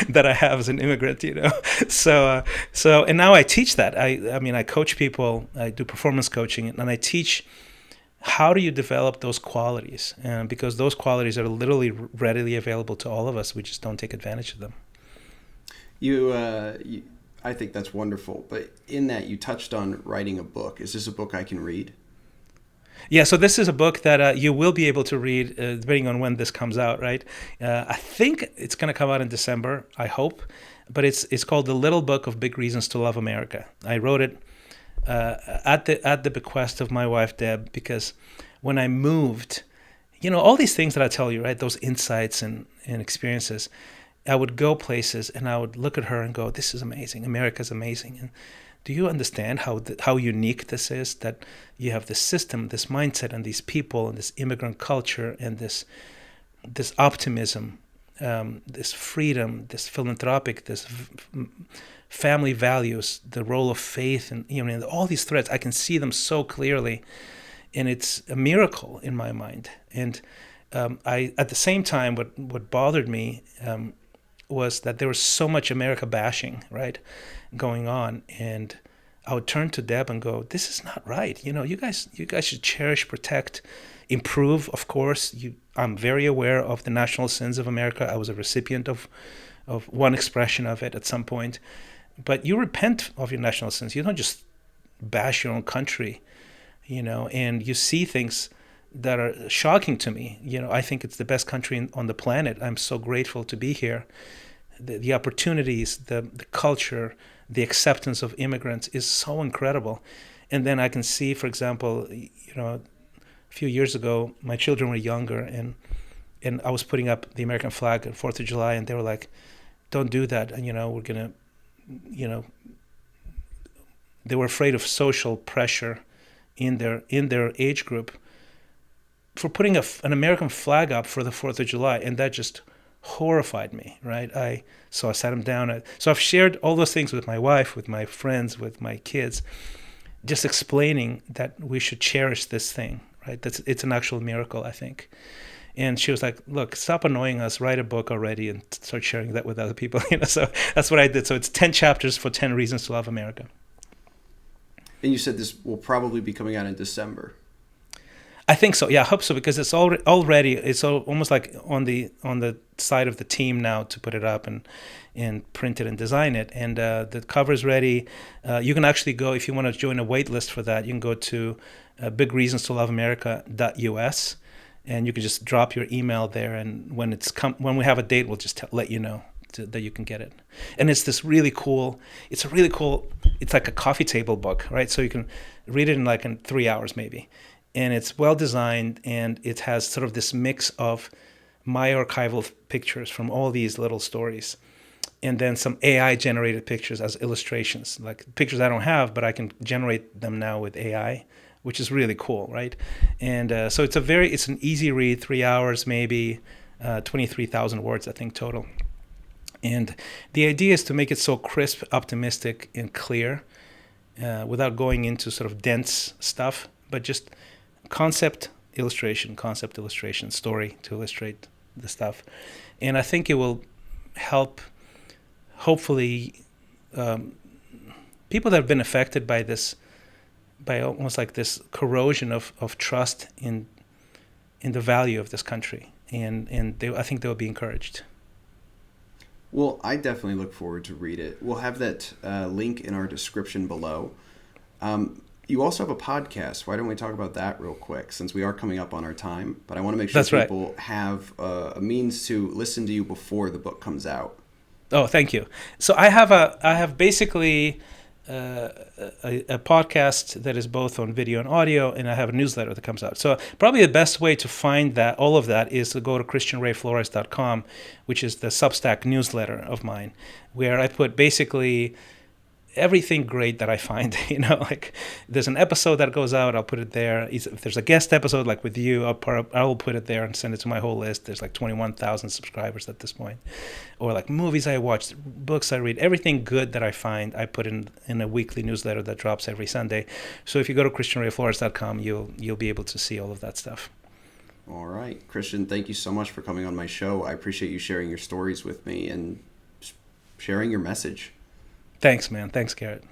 that I have as an immigrant, So and now I teach that. I coach people. I do performance coaching, and I teach how do you develop those qualities, because those qualities are literally readily available to all of us. We just don't take advantage of them. I think that's wonderful. But in that, you touched on writing a book. Is this a book I can read? Yeah, so this is a book that you will be able to read depending on when this comes out, right? I think it's going to come out in December, I hope. But it's called The Little Book of Big Reasons to Love America. I wrote it at the bequest of my wife, Deb, because when I moved, all these things that I tell you, right, those insights and experiences, I would go places and I would look at her and go, this is amazing. America's amazing. And do you understand how unique this is, that you have this system, this mindset, and these people, and this immigrant culture, and this optimism, this freedom, this philanthropic, this family values, the role of faith, and all these threads, I can see them so clearly, and it's a miracle in my mind. And I, at the same time, what bothered me was that there was so much America bashing, right, going on, and I would turn to Deb and go, "This is not right. You guys should cherish, protect, improve. Of course, I'm very aware of the national sins of America. I was a recipient of one expression of it at some point, but you repent of your national sins. You don't just bash your own country, and you see things that are shocking to me. I think it's the best country on the planet. I'm so grateful to be here. The opportunities, the culture, the acceptance of immigrants is so incredible. And then I can see, for example, a few years ago, my children were younger, and I was putting up the American flag on 4th of July, and they were like, don't do that. And, we're going to, they were afraid of social pressure in their age group for putting an American flag up for the 4th of July. And that just horrified me, right? So I sat them down. So I've shared all those things with my wife, with my friends, with my kids, just explaining that we should cherish this thing, right? It's an actual miracle, I think. And she was like, look, stop annoying us, write a book already and start sharing that with other people. So that's what I did. So it's 10 chapters for 10 reasons to love America. And you said this will probably be coming out in December. I think so. Yeah, I hope so, because it's already it's almost like on the side of the team now to put it up and print it and design it. And the cover's ready. You can actually go, if you want to join a wait list for that, you can go to bigreasonstoLoveAmerica.us, and you can just drop your email there. And when we have a date, we'll just let you know that you can get it. And it's this really cool. It's like a coffee table book, right? So you can read it in 3 hours maybe. And it's well designed, and it has sort of this mix of my archival pictures from all these little stories, and then some AI generated pictures as illustrations, like pictures I don't have, but I can generate them now with AI, which is really cool, right? And so it's an easy read, 3 hours maybe, 23,000 words I think total. And the idea is to make it so crisp, optimistic, and clear, without going into sort of dense stuff, but just concept illustration, story to illustrate the stuff, and I think it will help, hopefully, people that have been affected by this, by almost like this corrosion of trust in the value of this country, and I think they'll be encouraged. Well, I definitely look forward to read it. We'll have that link in our description below. You also have a podcast. Why don't we talk about that real quick, since we are coming up on our time? But I want to make sure people have a means to listen to you before the book comes out. Oh, thank you. So I have basically a podcast that is both on video and audio, and I have a newsletter that comes out. So probably the best way to find that, all of that, is to go to christianrayflores.com, which is the Substack newsletter of mine, where I put basically everything great that I find. Like there's an episode that goes out, I'll put it there. If there's a guest episode like with you, I'll put it there and send it to my whole list. There's like 21,000 subscribers at this point. Or like movies I watched, books I read, everything good that I find, I put in a weekly newsletter that drops every Sunday. So if you go to christianrayflores.com, you'll be able to see all of that stuff. All right, Christian, thank you so much for coming on my show. I appreciate you sharing your stories with me and sharing your message. Thanks, man. Thanks, Garrett.